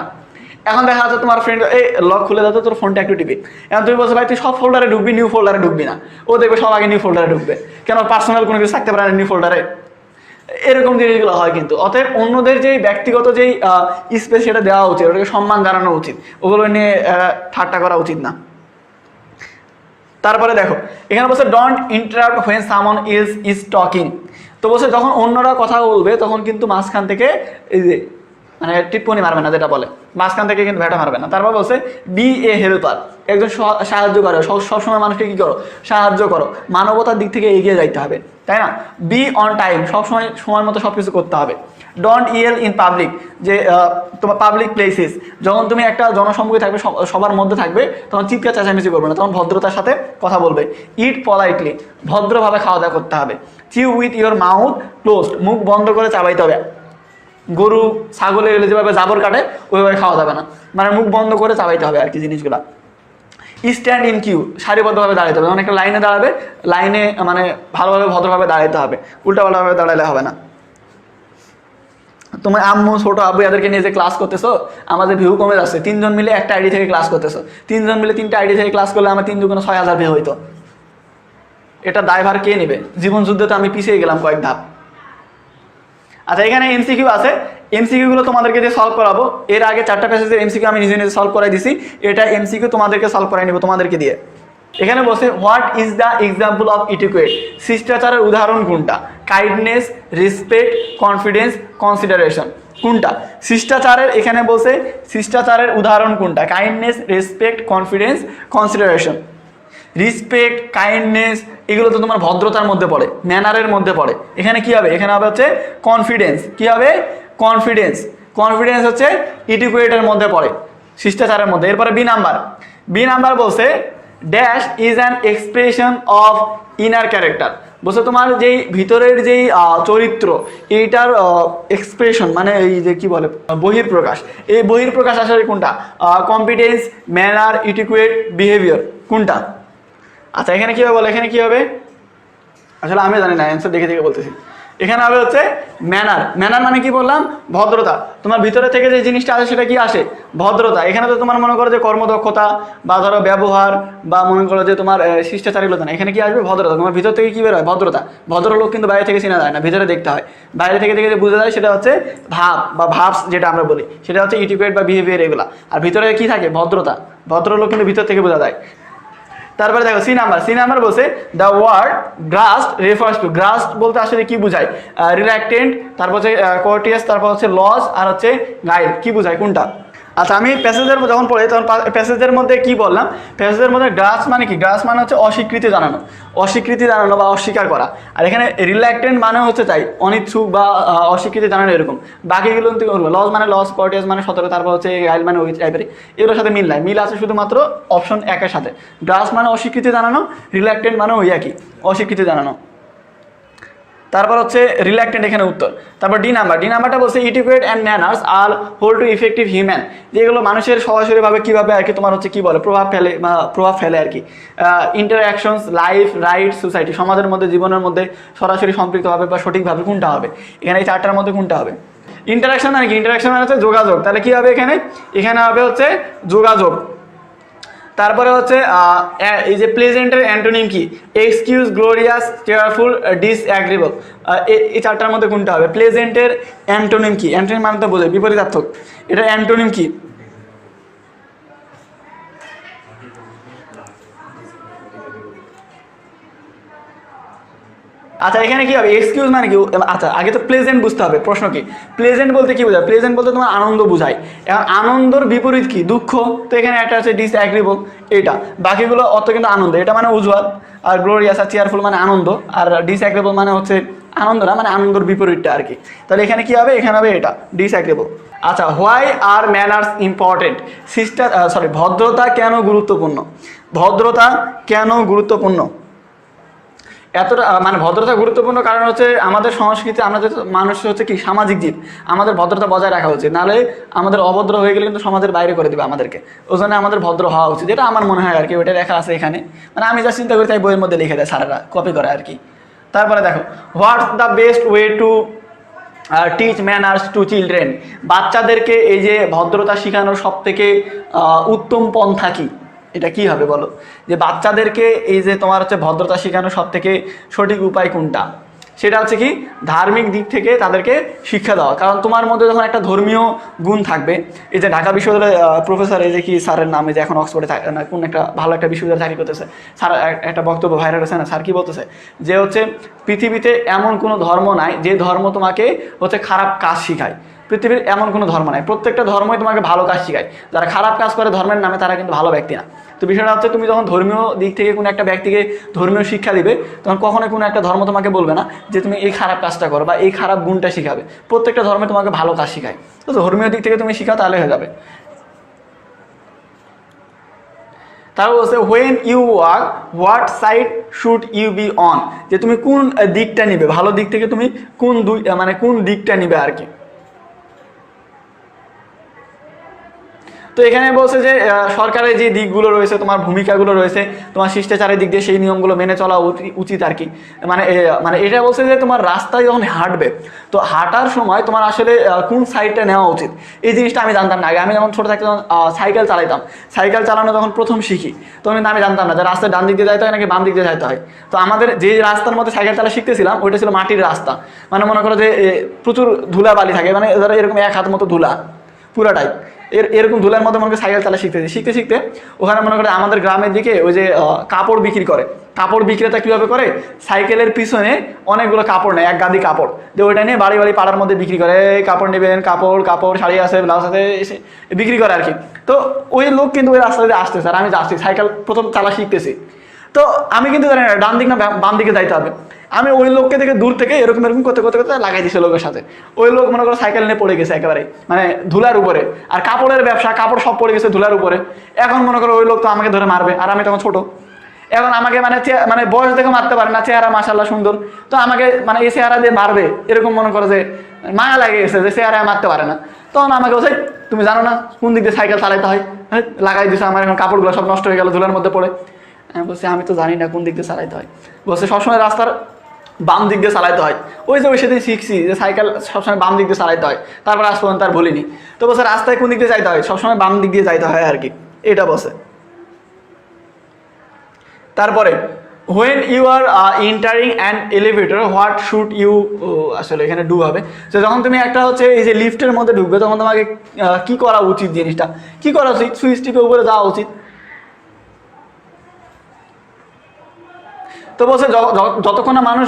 এখন দেখা যাচ্ছে তোমার ফ্রেন্ড লক খুলে দাও তো, তোর ফোনটা একটু টিপি, এখন তুমি বলছো ভাই তুই সব ফোল্ডারে ঢুকবি, নিউ ফোল্ডারে ঢুকবি না, ও দেখবে সব আগে নিউ ফোল্ডারে ঢুকবে, কেন? পার্সোনাল কোনো কিছু থাকতে পারে না নিউ ফোল্ডারে। এরকম জিনিসগুলো হয় কিন্তু। অতএব অন্যদের যেই ব্যক্তিগত যেই স্পেস সেটা দেওয়া উচিত, ওটাকে সম্মান জানানো উচিত, ওগুলো নিয়ে ঠাট্টা করা উচিত না। তারপরে দেখো এখানে বলছে don't interrupt when someone is talking. তো বলছে যখন অন্যরা কথা বলবে তখন কিন্তু মাঝখান থেকে এই যে মানে টিপ্পনি মারবে না, যেটা বলে মাঝখান থেকে কিন্তু ভেটা মারবে না। তারপর বলছে বি এ হেল্পার, একজন সাহায্য করো, সবসময় মানুষকে কী করো? সাহায্য করো। মানবতার দিক থেকে এগিয়ে যাইতে হবে, তাই না? বি অন টাইম, সবসময় সময় মতো সব কিছু করতে হবে। ডোন্ট ইয়েল ইন পাবলিক, যে তোমার পাবলিক প্লেসেস, যখন তুমি একটা জনসম্মুখে থাকবে, সবার মধ্যে থাকবে, তখন চিৎকার চেঁচামেচি করবে না, তখন ভদ্রতার সাথে কথা বলবে। ইট পলাইটলি, ভদ্রভাবে খাওয়া দাওয়া করতে হবে। চিউ উইথ ইয়োর মাউথ ক্লোজড, মুখ বন্ধ করে চাবাইতে হবে। গরু ছাগলে গেলে যেভাবে জাবর কাটে ওইভাবে খাওয়া যাবে না, মানে মুখ বন্ধ করে চাবাইতে হবে আর কি জিনিসগুলা। স্ট্যান্ড ইন কিউ, সারিবদ্ধভাবে দাঁড়াতে হবে, অনেকটা লাইনে দাঁড়াবে, লাইনে মানে ভালোভাবে ভদ্রভাবে দাঁড়াতে হবে, উল্টাপাল্টাভাবে দাঁড়ালে হবে না। তোমার আম্মু ছোটো আব্বু এদেরকে নিয়ে যে ক্লাস করতেছো, আমাদের ভিউ কমে যাচ্ছে, 3 জন মিলে একটা আইডি থেকে ক্লাস করতেছো, 3 জন মিলে 3টা আইডি থেকে ক্লাস করলে আমার 3 দুগুণ 6000 ভিউ হইতো। এটা দায়ভার কে নেবে? জীবন যুদ্ধে তো আমি পিছিয়ে গেলাম কয়েক ধাপ। আচ্ছা এখানে এমসিকিউ আছে, এমসিকিউগুলো তোমাদেরকে দিয়ে সলভ করাবো। এর আগে 4টা প্যাসেজের এমসিকিউ আমি নিজে নিজে সলভ করাই দিছি, এটা এমসিকিউ তোমাদেরকে সলভ করাই নেবো তোমাদেরকে দিয়ে। এখানে বলছে what is the example of etiquette, শিষ্টাচারের উদাহরণ কোনটা? Kindness, respect, confidence, consideration. কোনটা শিষ্টাচারের? এখানে বলছে শিষ্টাচারের উদাহরণ কোনটা? Kindness, respect, confidence, consideration. Respect, kindness এগুলো তো তোমার ভদ্রতার মধ্যে পড়ে, ম্যানারের মধ্যে পড়ে। এখানে কি হবে? এখানে হবে হচ্ছে কনফিডেন্স। কি হবে? কনফিডেন্স। কনফিডেন্স হচ্ছে ইটিকুয়েটের মধ্যে পড়ে, শিষ্টাচারের মধ্যে। এরপরে বি নাম্বার, বি নাম্বার বলছে dash is an expression of inner character. বলছে তোমার যেই ভিতরের যেই চরিত্র, এইটার এক্সপ্রেশন মানে এই যে কি বলে বহির্প্রকাশ, এই বহির্প্রকাশ আসলে কোনটা? Competence, manner, etiquette, behaviour. কোনটা? আচ্ছা এখানে কী হবে বলো, এখানে কী হবে? আসলে আমি জানি না, অ্যান্সার দেখে দেখে বলতেছি। এখানে হবে হচ্ছে ম্যানার। ম্যানার মানে কি বললাম? ভদ্রতা। তোমার ভিতরে থেকে যে জিনিসটা আসে সেটা কি আসে? ভদ্রতা। এখানে তো তোমার মনে করো যে কর্মদক্ষতা বা ধরো ব্যবহার বা মনে করো যে তোমার শিষ্টাচারগুলো না, এখানে কি আসবে? ভদ্রতা। তোমার ভিতর থেকে কী বের হয়? ভদ্রতা। ভদ্রলোক কিন্তু বাইরে থেকে চেনা যায় না, ভিতরে দেখতে হয়। বাইরে থেকে দেখে যে বোঝা যায় সেটা হচ্ছে ভাব বা ভাবস, যেটা আমরা বলি সেটা হচ্ছে ইটিকুয়েট বা বিহেভিয়ার এগুলা। আর ভিতরে কি থাকে? ভদ্রতা। ভদ্রলোক কিন্তু ভিতর থেকে বোঝা যায়। তারপরে দেখো সি নাম্বার, সি নাম্বার বলছে দ্য ওয়ার্ড গ্রাস্ট রেফার্স টু, গ্রাস্ট বলতে আসলে কি বোঝায়? রিল্যাক্টেন্ট, তারপর হচ্ছে কোর্টিয়াস, তারপর হচ্ছে লস, আর হচ্ছে গাইড। কি বোঝায় কোনটা? আচ্ছা আমি প্যাসেজের যখন পড়ি তখন প্যাসেজের মধ্যে কি বললাম? প্যাসেজের মধ্যে গ্রাস মানে কি? গ্রাস মানে হচ্ছে অস্বীকৃতি জানানো, অস্বীকৃতি জানানো বা অস্বীকার করা। আর এখানে রিল্যাক্টেন্ট মানে হচ্ছে তাই অনিচ্ছুক বা অস্বীকৃতি জানানো এরকম। বাকিগুলো লস মানে লস, কোর্টিয়াস মানে সতর্ক, তারপর হচ্ছে গাইড মানে ওই টাইপের। এগুলোর সাথে মিল নাই, মিল আছে শুধুমাত্র অপশন একের সাথে। গ্রাস মানে অস্বীকৃতি জানানো, রিল্যাক্টেন্ট মানে ওই একই, অস্বীকৃতি জানানো। তারপর হচ্ছে রিল্যাক্টেন্ট এখানে উত্তর। তারপর ডি নাম্বার, ডি নাম্বারটা বলছে etiquette and manners are hold to effective human, যেগুলো মানুষের সরাসরিভাবে কীভাবে আর কি তোমার হচ্ছে কী বলে প্রভাব ফেলে আর কি। ইন্টারঅ্যাকশনস, লাইফ, রাইট, সোসাইটি, সমাজের মধ্যে জীবনের মধ্যে সরাসরি সম্পৃক্তভাবে বা সঠিকভাবে কোনটা হবে? এখানে এই 4টার মধ্যে কোনটা হবে? ইন্টারাকশন মানে কি? ইন্টারাকশন মানে হচ্ছে যোগাযোগ। তাহলে কী হবে এখানে? এখানে হবে হচ্ছে যোগাযোগ। তারপরে হচ্ছে এই যে প্লেজেন্টের অ্যান্টোনিম কি? Excuse, glorious, cheerful, disagreeable. এই 4টার মধ্যে কোনটা হবে? প্লেজেন্টের অ্যান্টোনিম কি? অ্যান্টোনিম মানে তো বোঝায় বিপরীতার্থক, এটা অ্যান্টোনিম কি? আচ্ছা এখানে কি হবে? এক্সকিউজ মানে কি? আচ্ছা আগে তো প্লেজেন্ট বুঝতে হবে। প্রশ্ন কি? প্লেজেন্ট বলতে কি বোঝায়? প্লেজেন্ট বলতে তোমার আনন্দ বোঝায়। এখন আনন্দর বিপরীত কি? দুঃখ। তো এখানে একটা আছে ডিসঅ্যাগ্রিবল, এটা। বাকিগুলো অত কিন্তু আনন্দ, এটা মানে উজ্জ্বল। আর গ্লোরিয়াস আর চেয়ারফুল মানে আনন্দ, আর ডিসঅ্যাগ্রিবল মানে হচ্ছে আনন্দ না, মানে আনন্দর বিপরীতটা আর কি। তাহলে এখানে কি হবে, এখানে হবে এটা ডিসঅ্যাগ্রেবল। আচ্ছা, হোয়াই আর ম্যানার্স ইম্পর্টেন্ট, ভদ্রতা কেন গুরুত্বপূর্ণ? ভদ্রতা কেন গুরুত্বপূর্ণ? এতটা মানে ভদ্রতা গুরুত্বপূর্ণ কারণ হচ্ছে আমাদের সংস্কৃতি, আমরা যে মানুষ হচ্ছে কি সামাজিক জীব, আমাদের ভদ্রতা বজায় রাখা উচিত, নাহলে আমাদের অভদ্র হয়ে গেলে কিন্তু সমাজের বাইরে করে দেবে আমাদেরকে। ওই জন্য আমাদের ভদ্র হওয়া উচিত, এটা আমার মনে হয় আর কি। ওইটা লেখা আছে এখানে, মানে আমি যা চিন্তা করি তাই বইয়ের মধ্যে লিখে দেয় স্যারেরা, কপি করে আর কি। তারপরে দেখো, what's the best way to teach manners to children, বাচ্চাদেরকে এই যে ভদ্রতা শেখানোর সব থেকে উত্তম পন্থা কী? এটা কি হবে বলো, যে বাচ্চাদেরকে এই যে তোমার হচ্ছে ভদ্রতা শেখানোর সব থেকে সঠিক উপায় কোনটা? সেটা হচ্ছে কি, ধার্মিক দিক থেকে তাদেরকে শিক্ষা দেওয়া। কারণ তোমার মধ্যে যখন একটা ধর্মীয় গুণ থাকবে, এই যে ঢাকা বিশ্ববিদ্যালয়ের প্রফেসর, এই যে কি স্যারের নাম, এই যে এখন অক্সফোর্ডে থাকে না, কোন একটা ভালো একটা বিশ্ববিদ্যালয়ে চাকরি করতেছে, স্যার একটা বক্তব্য ভাইরাল হয়েছে না, স্যার কি বলতেছে, যে হচ্ছে পৃথিবীতে এমন কোনো ধর্ম নাই যে ধর্ম তোমাকে হচ্ছে খারাপ কাজ শিখায়। পৃথিবীর এমন কোনো ধর্ম নাই, প্রত্যেকটা ধর্মই তোমাকে ভালো কাজ শেখায়। যারা খারাপ কাজ করে ধর্মের নামে, তারা কিন্তু ভালো ব্যক্তি না। তো বিষয়টা হচ্ছে, তুমি যখন ধর্মীয় দিক থেকে কোনো একটা ব্যক্তিকে ধর্মীয় শিক্ষা দিবে, তখন কখনোই কোনো একটা ধর্ম তোমাকে বলবে না যে তুমি এই খারাপ কাজটা করো বা এই খারাপ গুণটা শিখাবে। প্রত্যেকটা ধর্মে তোমাকে ভালো কাজ শেখায়। তো ধর্মীয় দিক থেকে তুমি শিখাও, তাহলে হয়ে যাবে। তারপর বলছে, when you walk what side should you be on, যে তুমি কোন দিকটা নিবে, ভালো দিক থেকে তুমি কোন দিকটা নিবে আর কি। তো এখানে বলছে যে সরকারের যে দিকগুলো রয়েছে, তোমার ভূমিকাগুলো রয়েছে, তোমার শিষ্টাচারের দিক দিয়ে সেই নিয়মগুলো মেনে চলা উচিত আর কি। মানে এটা বলছে যে তোমার রাস্তায় যখন হাঁটবে, তো হাঁটার সময় তোমার আসলে কোন সাইডটা নেওয়া উচিত, এই জিনিসটা আমি জানতাম না আগে। আমি যখন ছোটো থাকতে যখন সাইকেল চালাইতাম, সাইকেল চালানো যখন প্রথম শিখি, তখন কিন্তু আমি জানতাম না যে রাস্তায় ডান দিক দিয়ে যাইতে হয় নাকি বাম দিক দিয়ে যাইতে হয়। তো আমাদের যে রাস্তার মধ্যে সাইকেল চালা শিখতেছিলাম, ওইটা ছিল মাটির রাস্তা। মানে মনে করো যে প্রচুর ধুলা বালি থাকে, মানে ধরো এরকম এক হাত মতো ধুলা পুরাটাই, এরকম ধুলার মধ্যে মনে করে সাইকেল চালা শিখতে শিখতে ওখানে মনে করে আমাদের গ্রামের দিকে ওই যে কাপড় বিক্রি করে, কাপড় বিক্রেতা কীভাবে করে, সাইকেলের পিছনে অনেকগুলো কাপড় নেয়, এক গাদি কাপড়, যে ওইটা নিয়ে বাড়ি বাড়ি পাড়ার মধ্যে বিক্রি করে। কাপড় নেবেন, কাপড় শাড়ি আছে, ব্লাউজ আছে, এসে বিক্রি করে আর কি। তো ওই লোক কিন্তু ওই রাস্তা দিয়ে আসতেছে, আর আমি যাচ্ছি, সাইকেল প্রথম চালা শিখতেছি। তো আমি কিন্তু জানি না ডান দিক না বাম দিকে যাইতে হবে। আমি ওই লোককে দেখে দূর থেকে এরকম করতে করতে করতে লাগাই দিছে লোকের সাথে। ওই লোক মনে করো সাইকেল নিয়ে পড়ে গেছে একেবারে, মানে ধুলার উপরে। আর কাপড়ের ব্যবসা, কাপড় সব পড়ে গেছে ধুলার উপরে। এখন মনে করো ওই লোক তো আমাকে ধরে মারবে, আর আমি তখন ছোট। এখন আমাকে মানে বয়স দেখে মারতে পারে না, চেহারা মাশাআল্লাহ সুন্দর, তো আমাকে মানে এই চেহারা দিয়ে মারবে, এরকম মনে করো যে মায়া লাগে গেছে যে চেহারা মারতে পারে না। তখন আমাকে বলছে, তুমি জানো না কোন দিক দিয়ে সাইকেল চালাতে হয়, লাগাই দিছে। আমার এখন কাপড়গুলো সব নষ্ট হয়ে গেল ধুলার মধ্যে পড়ে। আমি বলছি, আমি তো জানি না কোন দিক দিয়ে চালাইতে হয়। বলছে, সবসময় রাস্তার বাম দিক দিয়ে চালাইতে হয়। ওই যে ওই সেদিন শিখছি যে সাইকেল সবসময় বাম দিক দিয়ে চালাইতে হয়, তারপর আজ পর্যন্ত আর বলিনি। তো বলছে, রাস্তায় কোন দিক দিয়ে যাইতে হয়, সবসময় বাম দিক দিয়ে যাইতে হয় আর কি, এটা বসে। তারপরে, when you are entering an elevator what should you, আসলে এখানে ডু হবে, যে যখন তুমি একটা হচ্ছে এই যে লিফটের মধ্যে ঢুকবে, তখন তোমাকে কি করা উচিত, জিনিসটা কি করা উচিত, সুইচ টিপে উপরে যাওয়া উচিত। তো বলছে, যতক্ষণ না মানুষ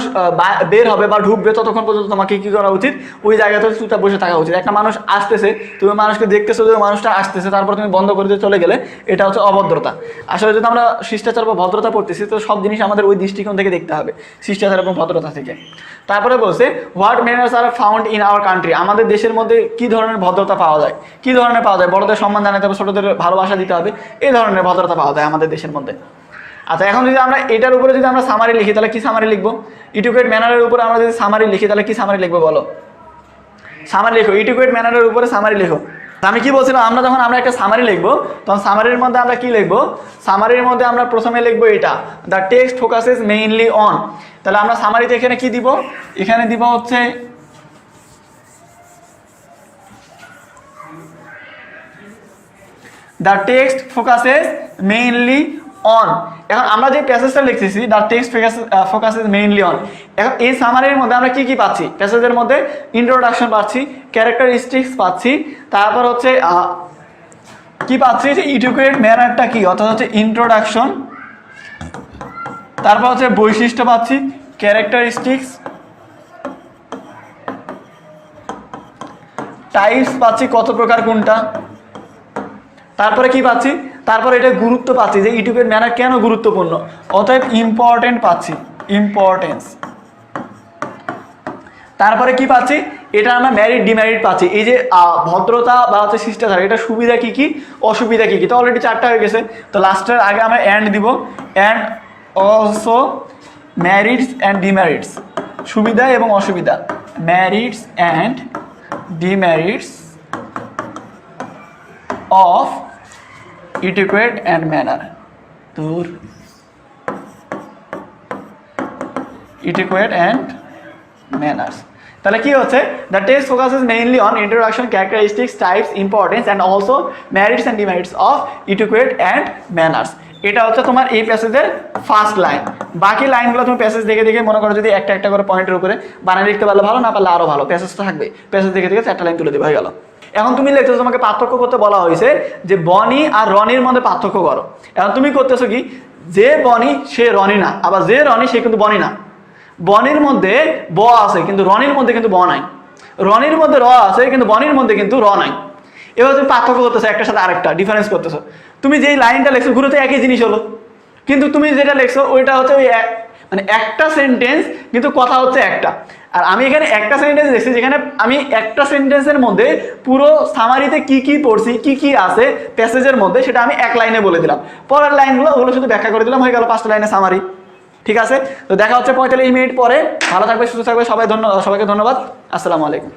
বের হবে বা ঢুকবে, ততক্ষণ পর্যন্ত তোমাকে কি করা উচিত, ওই জায়গাতে চুপচাপ বসে থাকা উচিত। একটা মানুষ আসতেছে, তুমি মানুষকে দেখতেছো যে মানুষটা আসতেছে, তারপর তুমি বন্ধ করে দিয়ে চলে গেলে, এটা হচ্ছে অভদ্রতা। আসলে যদি আমরা শিষ্টাচার বা ভদ্রতা পড়তেছি, তো সব জিনিস আমাদের ওই দৃষ্টিকোণ থেকে দেখতে হবে, শিষ্টাচার এবং ভদ্রতা থেকে। তারপরে বলছে, what manners are found in our country, আমাদের দেশের মধ্যে কি ধরনের ভদ্রতা পাওয়া যায়, কি ধরনের পাওয়া যায়, বড়দের সম্মান জানাতে হবে, ছোটদের ভালোবাসা দিতে হবে, এই ধরনের ভদ্রতা পাওয়া যায় আমাদের দেশের মধ্যে। আচ্ছা, এখন যদি আমরা এটার উপরে যদি আমরা সামারি লিখি, তাহলে কি সামারি লিখবো? ইডুকেট ম্যানারের উপরে আমরা যদি সামারি লিখি, তাহলে কি সামারি লিখবো বলো? সামারি লিখো, ইডুকেট ম্যানারের উপরে সামারি লিখো। আমি কি বলছিলাম, আমরা একটা সামারি লিখবো, তখন সামারির মধ্যে আমরা কি লিখবো, সামারির মধ্যে আমরা প্রথমে লিখবো এটা, the text focuses mainly on. তাহলে আমরা সামারিতে এখানে কি দিব, এখানে দিব হচ্ছে the text focuses mainly on. এখন আমরা যে প্যাসেজটা লিখতেছি, the text focuses mainly on, এখন এই সামারির মধ্যে আমরা কি কি পাচ্ছি, প্যাসেজের মধ্যে ইন্ট্রোডাকশন পাচ্ছি, ক্যারেক্টারিস্টিক্স পাচ্ছি, তারপর হচ্ছে কি পাচ্ছি, যে এডুকেট ম্যানারটা কি, অর্থাৎ হচ্ছে ইন্ট্রোডাকশন, তারপর হচ্ছে বৈশিষ্ট্য পাচ্ছি, ক্যারেক্টারিস্টিক্স, টাইপস পাচ্ছি, কত প্রকার কোনটা, তারপরে কি পাচ্ছি, তারপরে এটা গুরুত্ব পাচ্ছি, যে এডুকেট ম্যানার কেন গুরুত্বপূর্ণ, অতএব ইম্পর্টেন্ট পাচ্ছি, ইম্পর্টেন্স। তারপরে কি পাচ্ছি, এটা আমরা ম্যারিড ডিম্যারিড পাচ্ছি। এই যে ভদ্রতা বা হচ্ছে শিষ্টাচার, এটা সুবিধা কি কি, অসুবিধা কি কি, তো অলরেডি 4টা হয়ে গেছে। তো লাস্টের আগে আমরা অ্যান্ড দিব, and also merits and demerits, সুবিধা এবং অসুবিধা, merits and demerits of etiquette and manner, তোর ইটিকুয়েট অ্যান্ড ম্যানার্স। তাহলে কি হচ্ছে, the text focuses mainly on introduction, characteristics, types, importance and also merits and demerits of etiquette and manners. এটা হচ্ছে তোমার এই প্যাসেজের ফার্স্ট লাইন। বাকি লাইনগুলো তুমি প্যাসেজ দেখে দেখে মনে করো যদি একটা একটা করে পয়েন্টের উপরে বানায় লিখতে পারলে ভালো, না পারলে আরও ভালো, প্যাসেজ তো থাকবে, প্যাসেজ দেখে দেখে 4টা লাইন তুলে দেবে, হয়ে গেল। এখন তুমি লিখতেছো, তোমাকে পার্থক্য করতে বলা হয়েছে যে বনি আর রনির মধ্যে পার্থক্য করো। এখন তুমি করতেছো কি, যে বনি সে রনি না, আবার যে রনি সে কিন্তু বনি না। বনির মধ্যে ব আছে কিন্তু রনির মধ্যে কিন্তু ব নাই, রনির মধ্যে র আছে কিন্তু বনির মধ্যে কিন্তু র নাই। এবার তুমি পার্থক্য করতেছো, একটার সাথে আরেকটা ডিফারেন্স করতেছো। তুমি যেই লাইনটা লেখছো ঘুরে তো একই জিনিস হলো, কিন্তু তুমি যেটা লেখছো ওইটা হচ্ছে ওই মানে একটা সেন্টেন্স কিন্তু কথা হচ্ছে একটা। আর আমি এখানে একটা সেন্টেন্স দেখছি যেখানে আমি একটা সেন্টেন্সের মধ্যে পুরো সামারিতে কি কি পড়ছি, কি কি আছে প্যাসেজের মধ্যে, সেটা আমি এক লাইনে বলে দিলাম। পরের লাইনগুলো ওগুলো শুধু ব্যাখ্যা করে দিলাম, হয়ে গেল 5টা লাইনে সামারি। ঠিক আছে, তো দেখা হচ্ছে 45 মিনিট পরে। ভালো থাকবে, সুস্থ থাকবে সবাই, সবাইকে ধন্যবাদ। আসসালামু আলাইকুম।